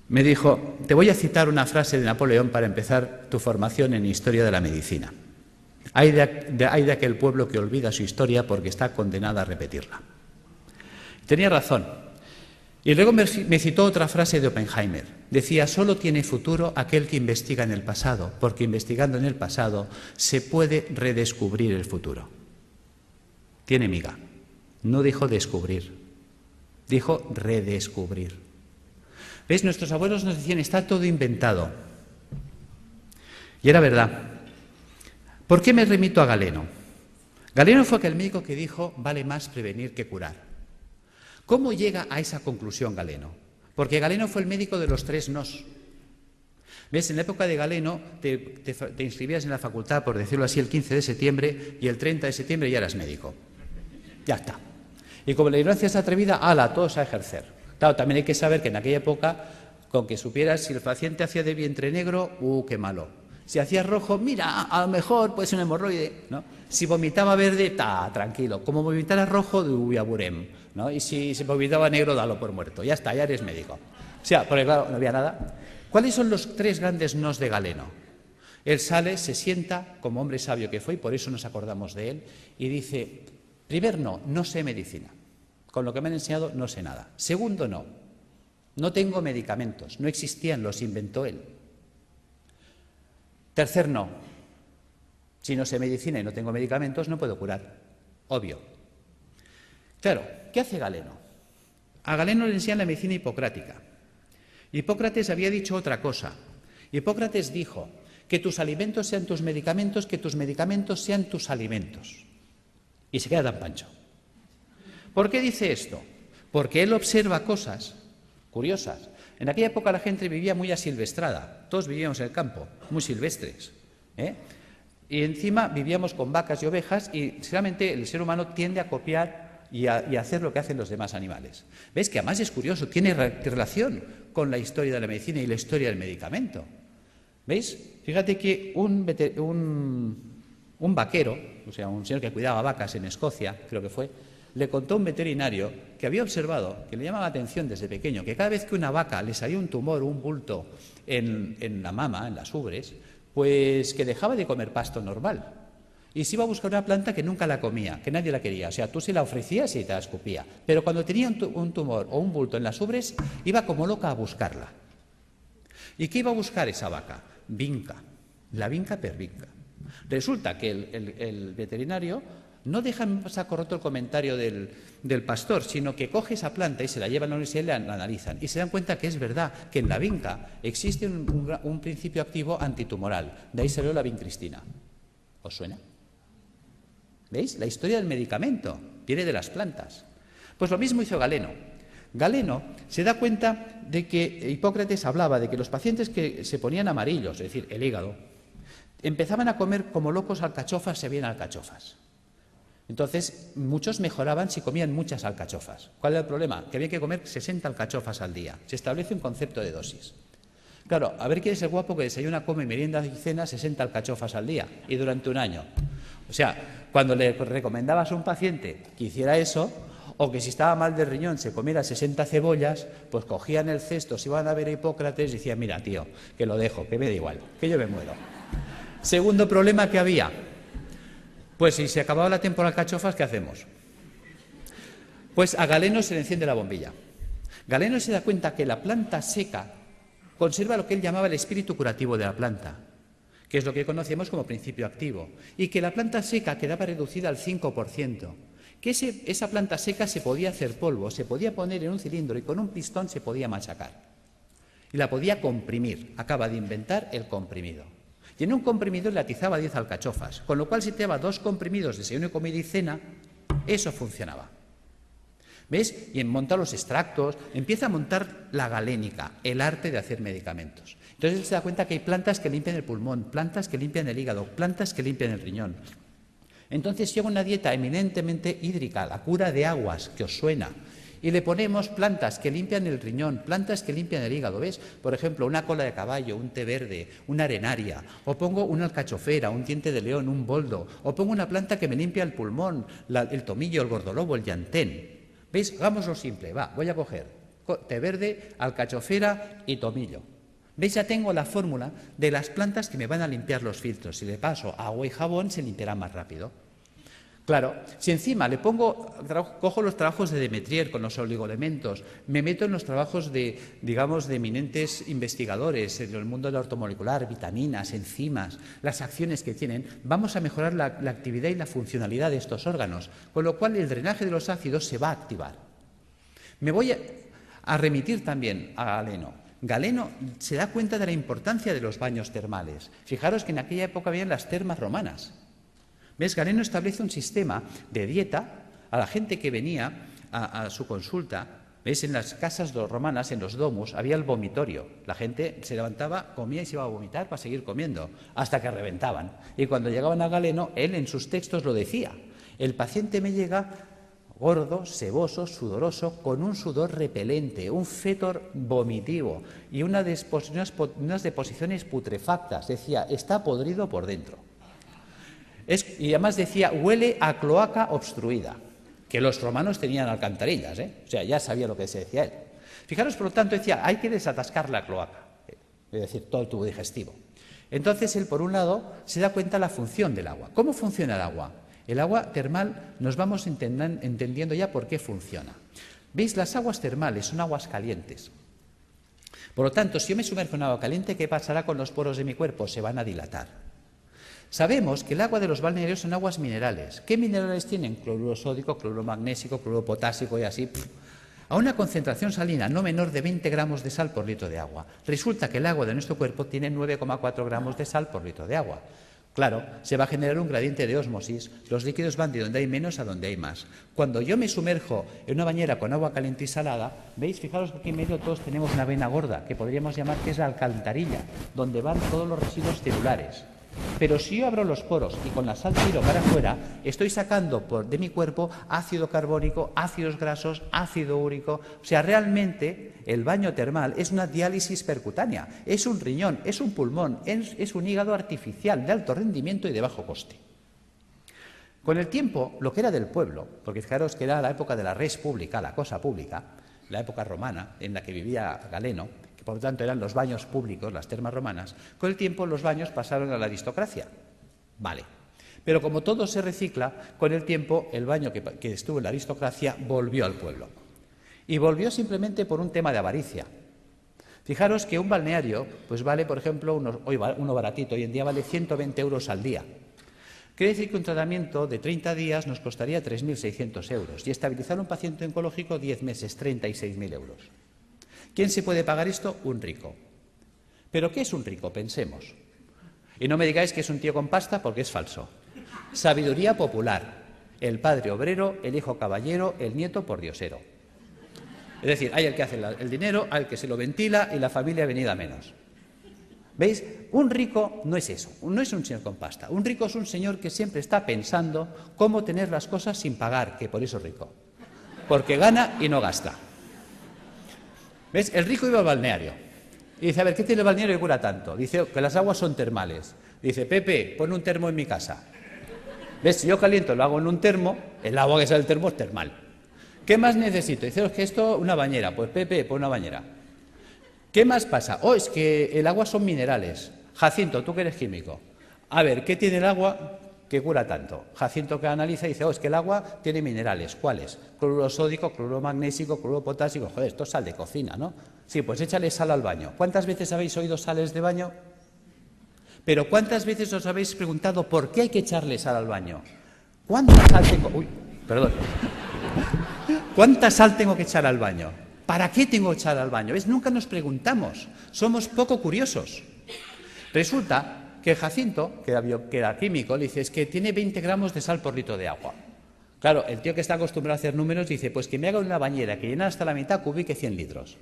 me dijo: te voy a citar una frase de Napoleón para empezar tu formación en historia de la medicina. Hay de aquel pueblo que olvida su historia porque está condenada a repetirla. Tenía razón. Y luego me citó otra frase de Oppenheimer. Decía: solo tiene futuro aquel que investiga en el pasado, porque investigando en el pasado se puede redescubrir el futuro. Tiene miga. No dijo descubrir, dijo redescubrir. ¿Veis? Nuestros abuelos nos decían: está todo inventado. Y era verdad. ¿Por qué me remito a Galeno? Galeno fue aquel médico que dijo: vale más prevenir que curar. ¿Cómo llega a esa conclusión Galeno? Porque Galeno fue el médico de los 3 nos. ¿Ves? En la época de Galeno te inscribías en la facultad, por decirlo así, el 15 de septiembre y el 30 de septiembre ya eras médico. Ya está. Y como la ignorancia es atrevida, ¡hala!, todos a ejercer. Claro, también hay que saber que en aquella época, con que supieras si el paciente hacía de vientre negro, ¡qué malo! Si hacía rojo, mira, a lo mejor puede ser un hemorroide, ¿no? Si vomitaba verde, tranquilo. Como vomitara rojo, aburem, ¿no? Y si se vomitaba negro, dalo por muerto. Ya está, ya eres médico. O sea, porque claro, no había nada. ¿Cuáles son los 3 grandes nos de Galeno? Él sale, se sienta, como hombre sabio que fue, y por eso nos acordamos de él, y dice: primer no sé medicina. Con lo que me han enseñado no sé nada. Segundo no tengo medicamentos, no existían, los inventó él. Tercer no, si no sé medicina y no tengo medicamentos no puedo curar, obvio. Claro, ¿qué hace Galeno? A Galeno le enseñan la medicina hipocrática. Hipócrates había dicho otra cosa. Hipócrates dijo: que tus alimentos sean tus medicamentos, que tus medicamentos sean tus alimentos. Y se queda tan pancho. ¿Por qué dice esto? Porque él observa cosas curiosas. En aquella época la gente vivía muy asilvestrada, todos vivíamos en el campo, muy silvestres, y encima vivíamos con vacas y ovejas, y seguramente el ser humano tiende a copiar y a hacer lo que hacen los demás animales. ¿Veis? Que además es curioso, tiene relación con la historia de la medicina y la historia del medicamento. ¿Veis? Fíjate que un vaquero, o sea, un señor que cuidaba vacas en Escocia, creo que fue, le contó a un veterinario que había observado, que le llamaba la atención desde pequeño, que cada vez que una vaca le salía un tumor o un bulto en la mama, en las ubres, pues que dejaba de comer pasto normal y se iba a buscar una planta que nunca la comía, que nadie la quería. O sea, tú se la ofrecías y te la escupía. Pero cuando tenía un tumor o un bulto en las ubres, iba como loca a buscarla. ¿Y qué iba a buscar esa vaca? Vinca, la vinca per vinca. Resulta que el veterinario no deja en saco roto el comentario del pastor, sino que coge esa planta y se la lleva a la universidad y la analizan. Y se dan cuenta que es verdad, que en la vinca existe un principio activo antitumoral. De ahí salió la vincristina. ¿Os suena? ¿Veis? La historia del medicamento viene de las plantas. Pues lo mismo hizo Galeno. Galeno se da cuenta de que Hipócrates hablaba de que los pacientes que se ponían amarillos, es decir, el hígado, empezaban a comer como locos alcachofas, se habían alcachofas. Entonces, muchos mejoraban si comían muchas alcachofas. ¿Cuál era el problema? Que había que comer 60 alcachofas al día. Se establece un concepto de dosis. Claro, a ver quién es el guapo que desayuna, come, merienda y cena 60 alcachofas al día y durante un año. O sea, cuando le recomendabas a un paciente que hiciera eso, o que si estaba mal de riñón se comiera 60 cebollas, pues cogían el cesto, se iban a ver a Hipócrates y decían: mira, tío, que lo dejo, que me da igual, que yo me muero. Segundo problema que había: pues si se acababa la temporada de alcachofas, ¿qué hacemos? Pues a Galeno se le enciende la bombilla. Galeno se da cuenta que la planta seca conserva lo que él llamaba el espíritu curativo de la planta, que es lo que conocemos como principio activo, y que la planta seca quedaba reducida al 5%, que esa planta seca se podía hacer polvo, se podía poner en un cilindro y con un pistón se podía machacar. Y la podía comprimir. Acaba de inventar el comprimido. Y en un comprimido le atizaba 10 alcachofas, con lo cual si te daba 2 comprimidos, desayuno, comida y cena, eso funcionaba. ¿Ves? Y en montar los extractos, empieza a montar la galénica, el arte de hacer medicamentos. Entonces él se da cuenta que hay plantas que limpian el pulmón, plantas que limpian el hígado, plantas que limpian el riñón. Entonces lleva una dieta eminentemente hídrica, la cura de aguas, que os suena, y le ponemos plantas que limpian el riñón, plantas que limpian el hígado, ¿ves? Por ejemplo, una cola de caballo, un té verde, una arenaria, o pongo una alcachofera, un diente de león, un boldo, o pongo una planta que me limpia el pulmón, el tomillo, el gordolobo, el llantén. ¿Veis? Hagámoslo simple, va, voy a coger té verde, alcachofera y tomillo. ¿Veis? Ya tengo la fórmula de las plantas que me van a limpiar los filtros. Si le paso agua y jabón, se limpiará más rápido. Claro, si encima le cojo los trabajos de Demetrier con los oligoelementos, me meto en los trabajos de, digamos, de eminentes investigadores en el mundo de la ortomolecular, vitaminas, enzimas, las acciones que tienen, vamos a mejorar la actividad y la funcionalidad de estos órganos, con lo cual el drenaje de los ácidos se va a activar. Me voy a remitir también a Galeno. Galeno se da cuenta de la importancia de los baños termales. Fijaros que en aquella época habían las termas romanas. ¿Ves? Galeno establece un sistema de dieta a la gente que venía a su consulta. ¿Ves? En las casas romanas, en los domus, había el vomitorio. La gente se levantaba, comía y se iba a vomitar para seguir comiendo, hasta que reventaban. Y cuando llegaban a Galeno, él en sus textos lo decía. El paciente me llega gordo, seboso, sudoroso, con un sudor repelente, un fétor vomitivo y unas deposiciones putrefactas. Decía, está podrido por dentro. Y además decía, huele a cloaca obstruida, que los romanos tenían alcantarillas, o sea, ya sabía lo que se decía él. Fijaros, por lo tanto, decía, hay que desatascar la cloaca, es decir, todo el tubo digestivo. Entonces, él, por un lado, se da cuenta de la función del agua. ¿Cómo funciona el agua? El agua termal nos vamos entendiendo ya por qué funciona. ¿Veis? Las aguas termales son aguas calientes. Por lo tanto, si yo me sumerjo en agua caliente, ¿qué pasará con los poros de mi cuerpo? Se van a dilatar. Sabemos que el agua de los balnearios son aguas minerales. ¿Qué minerales tienen? Cloruro sódico, cloruro magnésico, cloruro potásico y así. A una concentración salina no menor de 20 gramos de sal por litro de agua. Resulta que el agua de nuestro cuerpo tiene 9,4 gramos de sal por litro de agua. Claro, se va a generar un gradiente de ósmosis. Los líquidos van de donde hay menos a donde hay más. Cuando yo me sumerjo en una bañera con agua caliente y salada, ¿veis? Fijaros que aquí en medio todos tenemos una vena gorda, que podríamos llamar que es la alcantarilla, donde van todos los residuos celulares. Pero si yo abro los poros y con la sal tiro para afuera, estoy sacando de mi cuerpo ácido carbónico, ácidos grasos, ácido úrico. O sea, realmente el baño termal es una diálisis percutánea, es un riñón, es un pulmón, es un hígado artificial de alto rendimiento y de bajo coste. Con el tiempo, lo que era del pueblo, porque fijaros que era la época de la res pública, la cosa pública, la época romana en la que vivía Galeno, por lo tanto eran los baños públicos, las termas romanas, con el tiempo los baños pasaron a la aristocracia. Vale. Pero como todo se recicla, con el tiempo el baño que estuvo en la aristocracia volvió al pueblo. Y volvió simplemente por un tema de avaricia. Fijaros que un balneario pues vale, por ejemplo, uno baratito, hoy en día vale 120 euros al día. Quiere decir que un tratamiento de 30 días nos costaría 3.600 euros y estabilizar un paciente oncológico 10 meses, 36.000 euros. ¿Quién se puede pagar esto? Un rico. ¿Pero qué es un rico? Pensemos. Y no me digáis que es un tío con pasta porque es falso. Sabiduría popular. El padre obrero, el hijo caballero, el nieto pordiosero. Es decir, hay el que hace el dinero, hay el que se lo ventila y la familia venida a menos. ¿Veis? Un rico no es eso, no es un señor con pasta. Un rico es un señor que siempre está pensando cómo tener las cosas sin pagar, que por eso es rico. Porque gana y no gasta. ¿Ves? El rico iba al balneario y dice, a ver, ¿qué tiene el balneario que cura tanto? Dice que las aguas son termales. Dice, Pepe, pon un termo en mi casa. ¿Ves? Si yo caliento, lo hago en un termo, el agua que sale del termo es termal. ¿Qué más necesito? Dice, es que esto, una bañera. Pues Pepe, pon una bañera. ¿Qué más pasa? Oh, es que el agua son minerales. Jacinto, tú que eres químico. A ver, ¿qué tiene el agua que cura tanto? Jacinto que analiza y dice, oh, es que el agua tiene minerales. ¿Cuáles? Cloruro sódico, cloruro magnésico, cloruro potásico. Joder, esto es sal de cocina, ¿no? Sí, pues échale sal al baño. ¿Cuántas veces habéis oído sales de baño? Pero ¿cuántas veces os habéis preguntado por qué hay que echarle sal al baño? ¿Cuánta sal tengo? Uy, perdón. ¿Cuánta sal tengo que echar al baño? ¿Para qué tengo que echar al baño? ¿Ves? Nunca nos preguntamos. Somos poco curiosos. Resulta que Jacinto, que era químico, le dice, es que tiene 20 gramos de sal por litro de agua. Claro, el tío que está acostumbrado a hacer números dice, pues que me haga una bañera que llena hasta la mitad cubique 100 litros.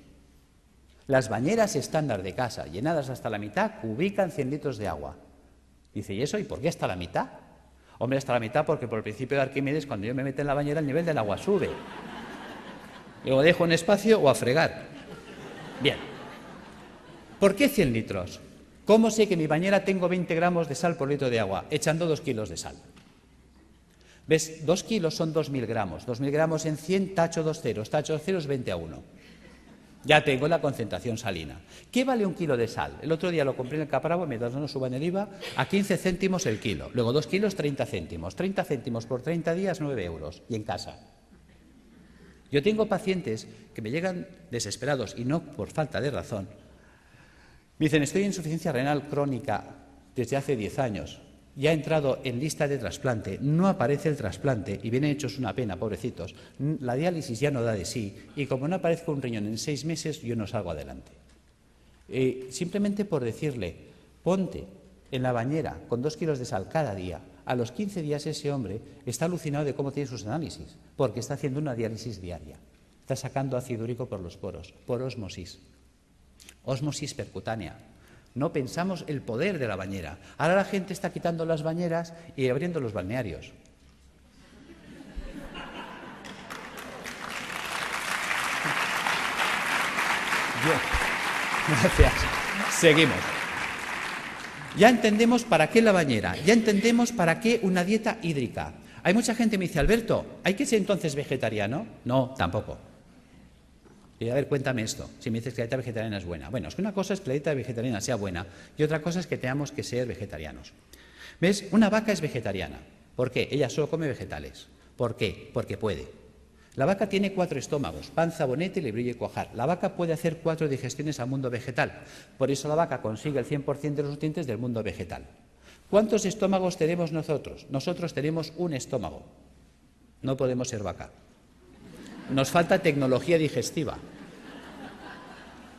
Las bañeras estándar de casa, llenadas hasta la mitad, cubican 100 litros de agua. Dice, ¿y eso? ¿Y por qué hasta la mitad? Hombre, hasta la mitad porque por el principio de Arquímedes, cuando yo me meto en la bañera, el nivel del agua sube. Luego dejo un espacio o a fregar. Bien. ¿Por qué 100 litros? ¿Cómo sé que en mi bañera tengo 20 gramos de sal por litro de agua? Echando 2 kilos de sal. ¿Ves? 2 kilos son 2.000 gramos. 2.000 gramos en 100, tacho 2 ceros. Tacho 2 ceros, 20:1. Ya tengo la concentración salina. ¿Qué vale 1 kilo de sal? El otro día lo compré en el Capravo, mientras no nos suban el IVA, a 15 céntimos el kilo. Luego 2 kilos, 30 céntimos. 30 céntimos por 30 días, 9 euros. Y en casa. Yo tengo pacientes que me llegan desesperados, y no por falta de razón. Me dicen, estoy en insuficiencia renal crónica desde hace 10 años. Ya he entrado en lista de trasplante, no aparece el trasplante y vienen hechos una pena, pobrecitos. La diálisis ya no da de sí y como no aparezca un riñón en 6 meses, yo no salgo adelante. Simplemente por decirle, ponte en la bañera con 2 kilos de sal cada día, a los 15 días ese hombre está alucinado de cómo tiene sus análisis, porque está haciendo una diálisis diaria. Está sacando ácido úrico por los poros, por ósmosis. Ósmosis percutánea. No pensamos el poder de la bañera. Ahora la gente está quitando las bañeras y abriendo los balnearios. Bien. Gracias. Seguimos. Ya entendemos para qué la bañera, ya entendemos para qué una dieta hídrica. Hay mucha gente que me dice, Alberto, ¿hay que ser entonces vegetariano? No, tampoco. Y a ver, cuéntame esto, si me dices que la dieta vegetariana es buena. Bueno, es que una cosa es que la dieta vegetariana sea buena y otra cosa es que tengamos que ser vegetarianos. ¿Ves? Una vaca es vegetariana. ¿Por qué? Ella solo come vegetales. ¿Por qué? Porque puede. La vaca tiene 4 estómagos, panza, bonete, lebrillo y cuajar. La vaca puede hacer 4 digestiones al mundo vegetal. Por eso la vaca consigue el 100% de los nutrientes del mundo vegetal. ¿Cuántos estómagos tenemos nosotros? Nosotros tenemos un estómago. No podemos ser vaca. Nos falta tecnología digestiva.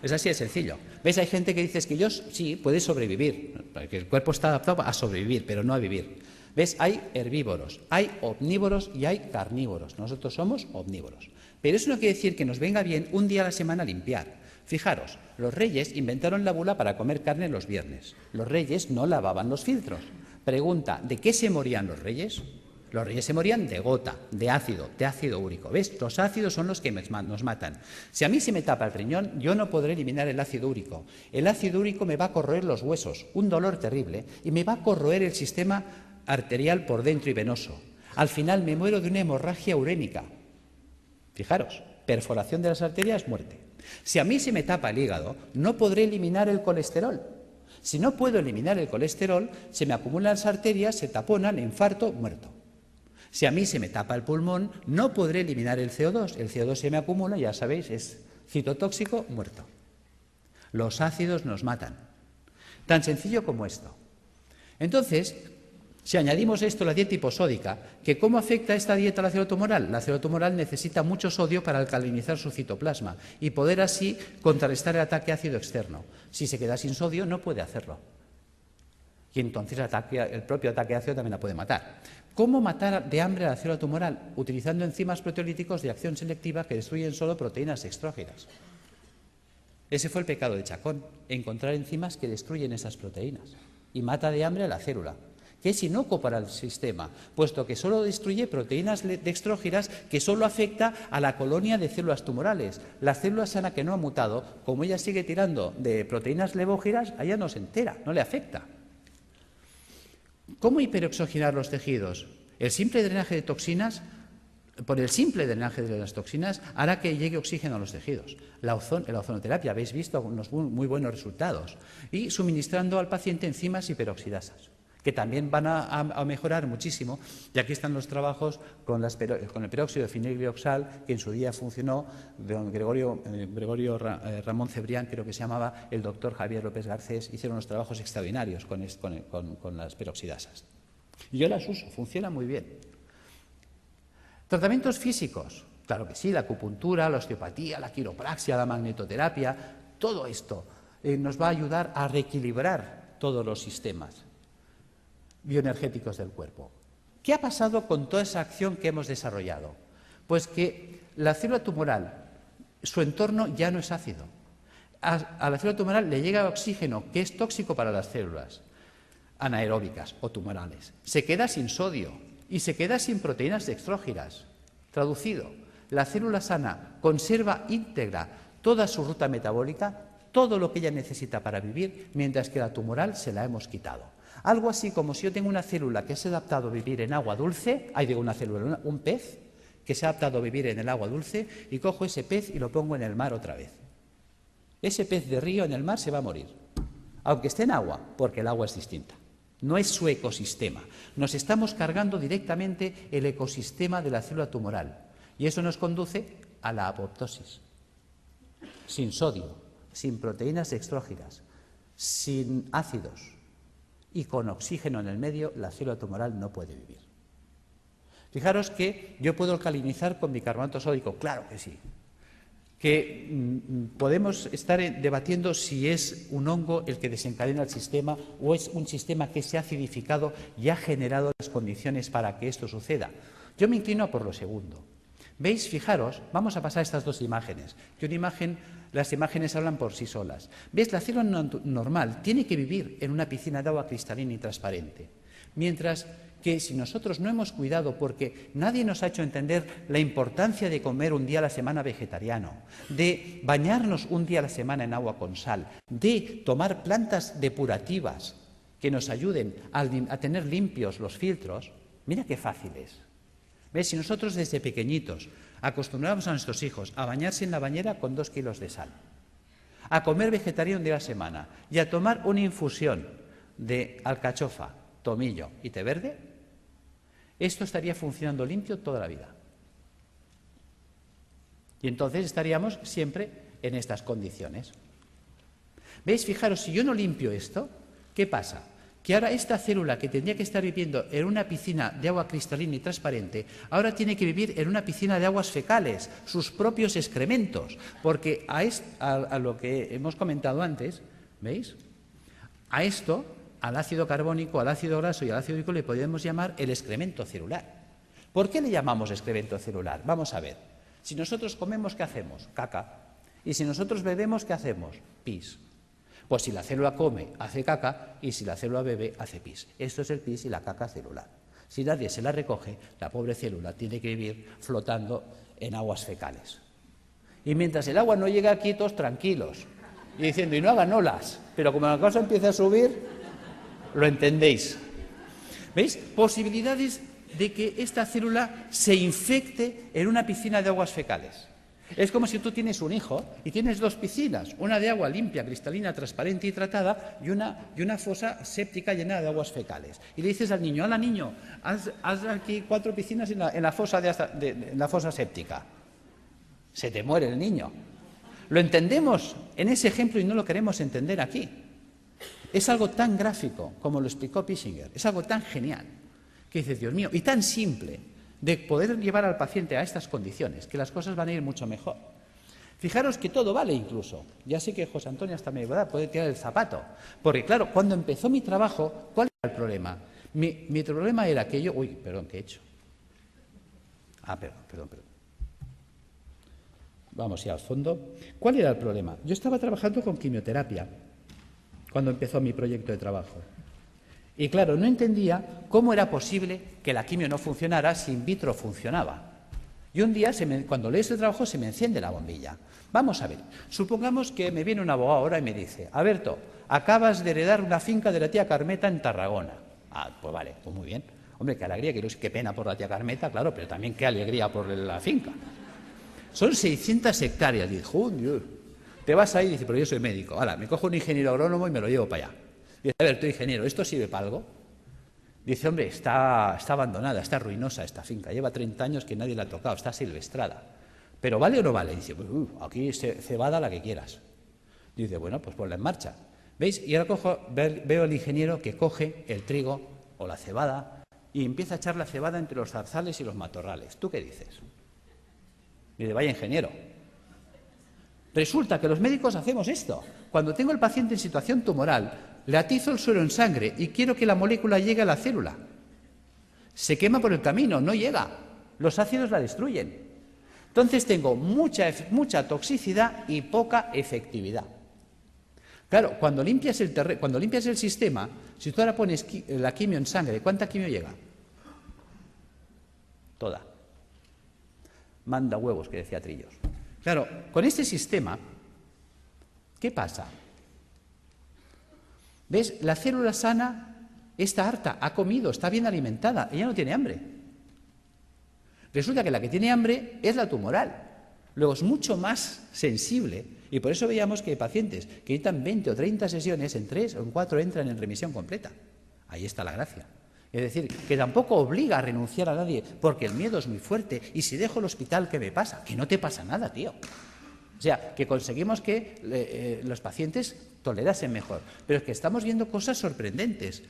Es así de sencillo. ¿Ves? Hay gente que dice que yo sí, puede sobrevivir, porque el cuerpo está adaptado a sobrevivir, pero no a vivir. ¿Ves? Hay herbívoros, hay omnívoros y hay carnívoros. Nosotros somos omnívoros. Pero eso no quiere decir que nos venga bien un día a la semana limpiar. Fijaros, los reyes inventaron la bula para comer carne los viernes. Los reyes no lavaban los filtros. Pregunta, ¿de qué se morían los reyes? Los reyes se morían de gota, de ácido úrico. ¿Ves? Los ácidos son los que nos matan. Si a mí se me tapa el riñón, yo no podré eliminar el ácido úrico. El ácido úrico me va a corroer los huesos, un dolor terrible, y me va a corroer el sistema arterial por dentro y venoso. Al final me muero de una hemorragia urémica. Fijaros, perforación de las arterias, muerte. Si a mí se me tapa el hígado, no podré eliminar el colesterol. Si no puedo eliminar el colesterol, se me acumulan las arterias, se taponan, infarto, muerto. Si a mí se me tapa el pulmón, no podré eliminar el CO2. El CO2 se me acumula, ya sabéis, es citotóxico, muerto. Los ácidos nos matan. Tan sencillo como esto. Entonces, si añadimos esto a la dieta hiposódica, que ¿cómo afecta esta dieta a la célula tumoral? La célula tumoral necesita mucho sodio para alcalinizar su citoplasma y poder así contrarrestar el ataque ácido externo. Si se queda sin sodio, no puede hacerlo. Y entonces el propio ataque ácido también la puede matar. ¿Cómo matar de hambre a la célula tumoral? Utilizando enzimas proteolíticos de acción selectiva que destruyen solo proteínas extrógenas. Ese fue el pecado de Chacón, encontrar enzimas que destruyen esas proteínas y mata de hambre a la célula, que es inocuo para el sistema, puesto que solo destruye proteínas dextrógenas que solo afecta a la colonia de células tumorales. La célula sana que no ha mutado, como ella sigue tirando de proteínas levógenas, a ella no se entera, no le afecta. ¿Cómo hiperoxigenar los tejidos? El simple drenaje de toxinas, por el simple drenaje de las toxinas, hará que llegue oxígeno a los tejidos. La ozonoterapia, habéis visto unos muy buenos resultados. Y suministrando al paciente enzimas hiperoxidasas, que también van a mejorar muchísimo. Y aquí están los trabajos con el peróxido de fenilglioxal, que en su día funcionó, don Gregorio Ramón Cebrián, creo que se llamaba, el doctor Javier López Garcés, hicieron unos trabajos extraordinarios con las peroxidasas. Y yo las uso, funciona muy bien. Tratamientos físicos, claro que sí, la acupuntura, la osteopatía, la quiropraxia, la magnetoterapia, todo esto nos va a ayudar a reequilibrar todos los sistemas bioenergéticos del cuerpo. ¿Qué ha pasado con toda esa acción que hemos desarrollado? Pues que la célula tumoral, su entorno ya no es ácido. A la célula tumoral le llega oxígeno, que es tóxico para las células anaeróbicas o tumorales. Se queda sin sodio y se queda sin proteínas dextrógenas. Traducido, La célula sana conserva íntegra toda su ruta metabólica, todo lo que ella necesita para vivir, mientras que la tumoral se la hemos quitado. Algo así como si yo tengo una célula que se ha adaptado a vivir en agua dulce, un pez que se ha adaptado a vivir en el agua dulce, y cojo ese pez y lo pongo en el mar otra vez. Ese pez de río en el mar se va a morir, aunque esté en agua, porque el agua es distinta. No es su ecosistema. Nos estamos cargando directamente el ecosistema de la célula tumoral, y eso nos conduce a la apoptosis. Sin sodio, sin proteínas extrógenas, sin ácidos y con oxígeno en el medio, la célula tumoral no puede vivir. Fijaros que yo puedo alcalinizar con bicarbonato sódico, claro que sí. Que podemos estar debatiendo si es un hongo el que desencadena el sistema o es un sistema que se ha acidificado y ha generado las condiciones para que esto suceda. Yo me inclino por lo segundo. ¿Veis? Fijaros, vamos a pasar estas dos imágenes. Las imágenes hablan por sí solas. ¿Veis? La célula normal tiene que vivir en una piscina de agua cristalina y transparente. Mientras que si nosotros no hemos cuidado, porque nadie nos ha hecho entender la importancia de comer un día a la semana vegetariano, de bañarnos un día a la semana en agua con sal, de tomar plantas depurativas que nos ayuden a tener limpios los filtros, mira qué fácil es. ¿Ves? Si nosotros desde pequeñitos acostumbramos a nuestros hijos a bañarse en la bañera con 2 kilos de sal, a comer vegetariano un día a la semana y a tomar una infusión de alcachofa, tomillo y té verde, esto estaría funcionando limpio toda la vida. Y entonces estaríamos siempre en estas condiciones. ¿Veis? Fijaros, si yo no limpio esto, ¿qué pasa? Que ahora esta célula que tendría que estar viviendo en una piscina de agua cristalina y transparente, ahora tiene que vivir en una piscina de aguas fecales, sus propios excrementos, porque a lo que hemos comentado antes, ¿veis? A esto, al ácido carbónico, al ácido graso y al ácido úrico le podemos llamar el excremento celular. ¿Por qué le llamamos excremento celular? Vamos a ver. Si nosotros comemos, ¿qué hacemos? Caca. Y si nosotros bebemos, ¿qué hacemos? Pis. Pues si la célula come, hace caca, y si la célula bebe, hace pis. Esto es el pis y la caca celular. Si nadie se la recoge, la pobre célula tiene que vivir flotando en aguas fecales. Y mientras el agua no llega aquí, todos tranquilos, y diciendo, y no hagan olas, pero como la cosa empieza a subir, lo entendéis. ¿Veis? Posibilidades de que esta célula se infecte en una piscina de aguas fecales. Es como si tú tienes un hijo y tienes 2 piscinas, una de agua limpia, cristalina, transparente y tratada y una fosa séptica llena de aguas fecales. Y le dices al niño, hola niño, haz aquí 4 piscinas en la fosa séptica. Se te muere el niño. Lo entendemos en ese ejemplo y no lo queremos entender aquí. Es algo tan gráfico como lo explicó Pissinger, es algo tan genial que dices, Dios mío, y tan simple de poder llevar al paciente a estas condiciones, que las cosas van a ir mucho mejor. Fijaros que todo vale incluso. Ya sé que José Antonio hasta me puede tirar el zapato, porque claro, cuando empezó mi trabajo, ¿cuál era el problema? Mi problema era que yo... Uy, perdón, ¿qué he hecho? Perdón. Vamos ya al fondo. ¿Cuál era el problema? Yo estaba trabajando con quimioterapia cuando empezó mi proyecto de trabajo. Y claro, no entendía cómo era posible que la quimio no funcionara si in vitro funcionaba. Y un día, cuando leo este trabajo, se me enciende la bombilla. Vamos a ver, supongamos que me viene un abogado ahora y me dice, Alberto, acabas de heredar una finca de la tía Carmeta en Tarragona. Pues vale, pues muy bien. Hombre, qué alegría, qué pena por la tía Carmeta, claro, pero también qué alegría por la finca. Son 600 hectáreas. Dijo, Dios. Te vas ahí y dices, pero yo soy médico. Ahora, me cojo un ingeniero agrónomo y me lo llevo para allá. Dice, a ver, tú ingeniero, ¿esto sirve para algo? Dice, hombre, está abandonada, está ruinosa esta finca. Lleva 30 años que nadie la ha tocado, está silvestrada. ¿Pero vale o no vale? Dice, pues, aquí cebada la que quieras. Dice, bueno, pues ponla en marcha. ¿Veis? Y ahora veo al ingeniero que coge el trigo o la cebada y empieza a echar la cebada entre los zarzales y los matorrales. ¿Tú qué dices? Dice, vaya ingeniero. Resulta que los médicos hacemos esto. Cuando tengo al paciente en situación tumoral, le atizo el suero en sangre y quiero que la molécula llegue a la célula. Se quema por el camino, no llega. Los ácidos la destruyen. Entonces tengo mucha toxicidad y poca efectividad. Claro, cuando limpias el sistema, si tú ahora pones la quimio en sangre, ¿cuánta quimio llega? Toda. Manda huevos, que decía Trillos. Claro, con este sistema, ¿qué pasa? ¿Ves? La célula sana está harta, ha comido, está bien alimentada, ella no tiene hambre. Resulta que la que tiene hambre es la tumoral. Luego es mucho más sensible y por eso veíamos que hay pacientes que necesitan 20 o 30 sesiones, en 3 o en 4 entran en remisión completa. Ahí está la gracia. Es decir, que tampoco obliga a renunciar a nadie porque el miedo es muy fuerte y si dejo el hospital, ¿qué me pasa? Que no te pasa nada, tío. O sea, que conseguimos que los pacientes tolerasen mejor. Pero es que estamos viendo cosas sorprendentes.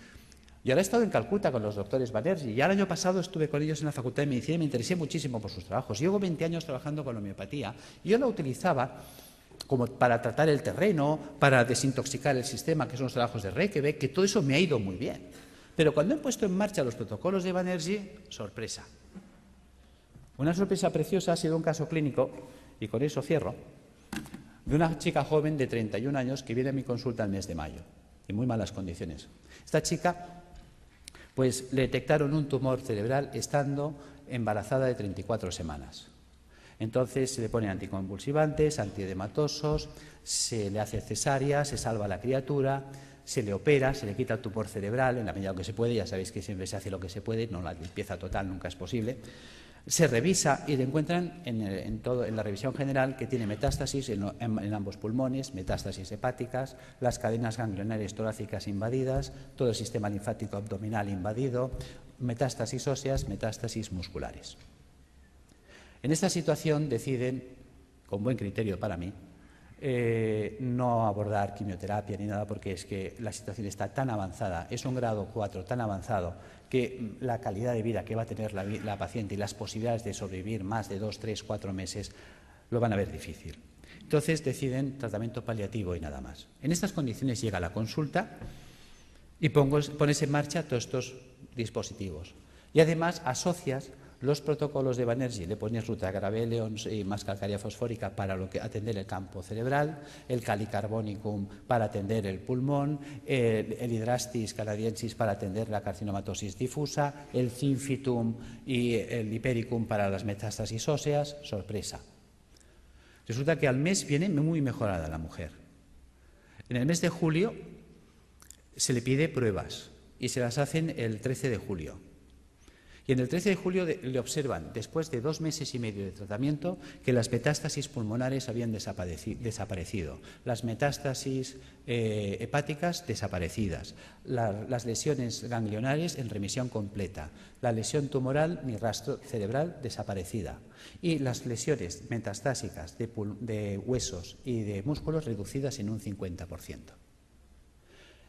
Yo ahora he estado en Calcuta con los doctores Banerjee y el año pasado estuve con ellos en la Facultad de Medicina y me interesé muchísimo por sus trabajos. Llevo 20 años trabajando con la homeopatía y yo la utilizaba como para tratar el terreno, para desintoxicar el sistema, que son los trabajos de Reykjavik, que todo eso me ha ido muy bien. Pero cuando he puesto en marcha los protocolos de Banerjee, sorpresa. Una sorpresa preciosa ha sido un caso clínico, y con eso cierro, de una chica joven de 31 años que viene a mi consulta el mes de mayo, en muy malas condiciones. Esta chica, pues le detectaron un tumor cerebral estando embarazada de 34 semanas. Entonces se le ponen anticonvulsivantes, antiedematosos, se le hace cesárea, se salva a la criatura, se le opera, se le quita el tumor cerebral en la medida que se puede, ya sabéis que siempre se hace lo que se puede, no la limpieza total nunca es posible. Se revisa y le encuentran en la revisión general que tiene metástasis en ambos pulmones, metástasis hepáticas, las cadenas ganglionarias torácicas invadidas, todo el sistema linfático abdominal invadido, metástasis óseas, metástasis musculares. En esta situación deciden, con buen criterio para mí, no abordar quimioterapia ni nada porque es que la situación está tan avanzada, es un grado 4 tan avanzado que la calidad de vida que va a tener la paciente y las posibilidades de sobrevivir más de 2, 3, 4 meses lo van a ver difícil. Entonces deciden tratamiento paliativo y nada más. En estas condiciones llega la consulta y pones en marcha todos estos dispositivos. Y además asocias los protocolos de Banerjee, le pones Rutagrapheon y más calcárea fosfórica para atender el campo cerebral, el Calicarbonicum para atender el pulmón, el Hydrastis canadiensis para atender la carcinomatosis difusa, el Zinfitum y el Hipericum para las metástasis óseas. Sorpresa. Resulta que al mes viene muy mejorada la mujer. En el mes de julio se le pide pruebas y se las hacen el 13 de julio. Y en el 13 de julio le observan, después de 2 meses y medio de tratamiento, que las metástasis pulmonares habían desaparecido, las metástasis hepáticas desaparecidas, las lesiones ganglionares en remisión completa, la lesión tumoral ni rastro cerebral desaparecida y las lesiones metastásicas de huesos y de músculos reducidas en un 50%.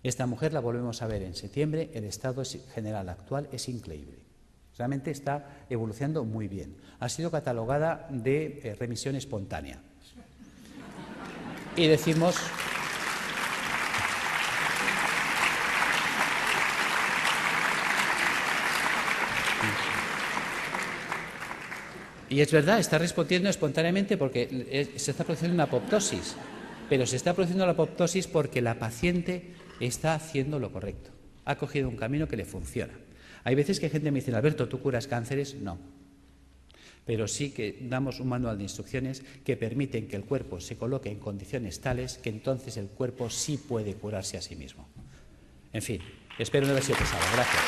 Esta mujer la volvemos a ver en septiembre, el estado general actual es increíble. Realmente está evolucionando muy bien. Ha sido catalogada de remisión espontánea. Y decimos... Y es verdad, está respondiendo espontáneamente porque se está produciendo una apoptosis. Pero se está produciendo la apoptosis porque la paciente está haciendo lo correcto. Ha cogido un camino que le funciona. Hay veces que gente me dice, Alberto, ¿tú curas cánceres? No. Pero sí que damos un manual de instrucciones que permiten que el cuerpo se coloque en condiciones tales que entonces el cuerpo sí puede curarse a sí mismo. En fin, espero no haber sido pesado. Gracias.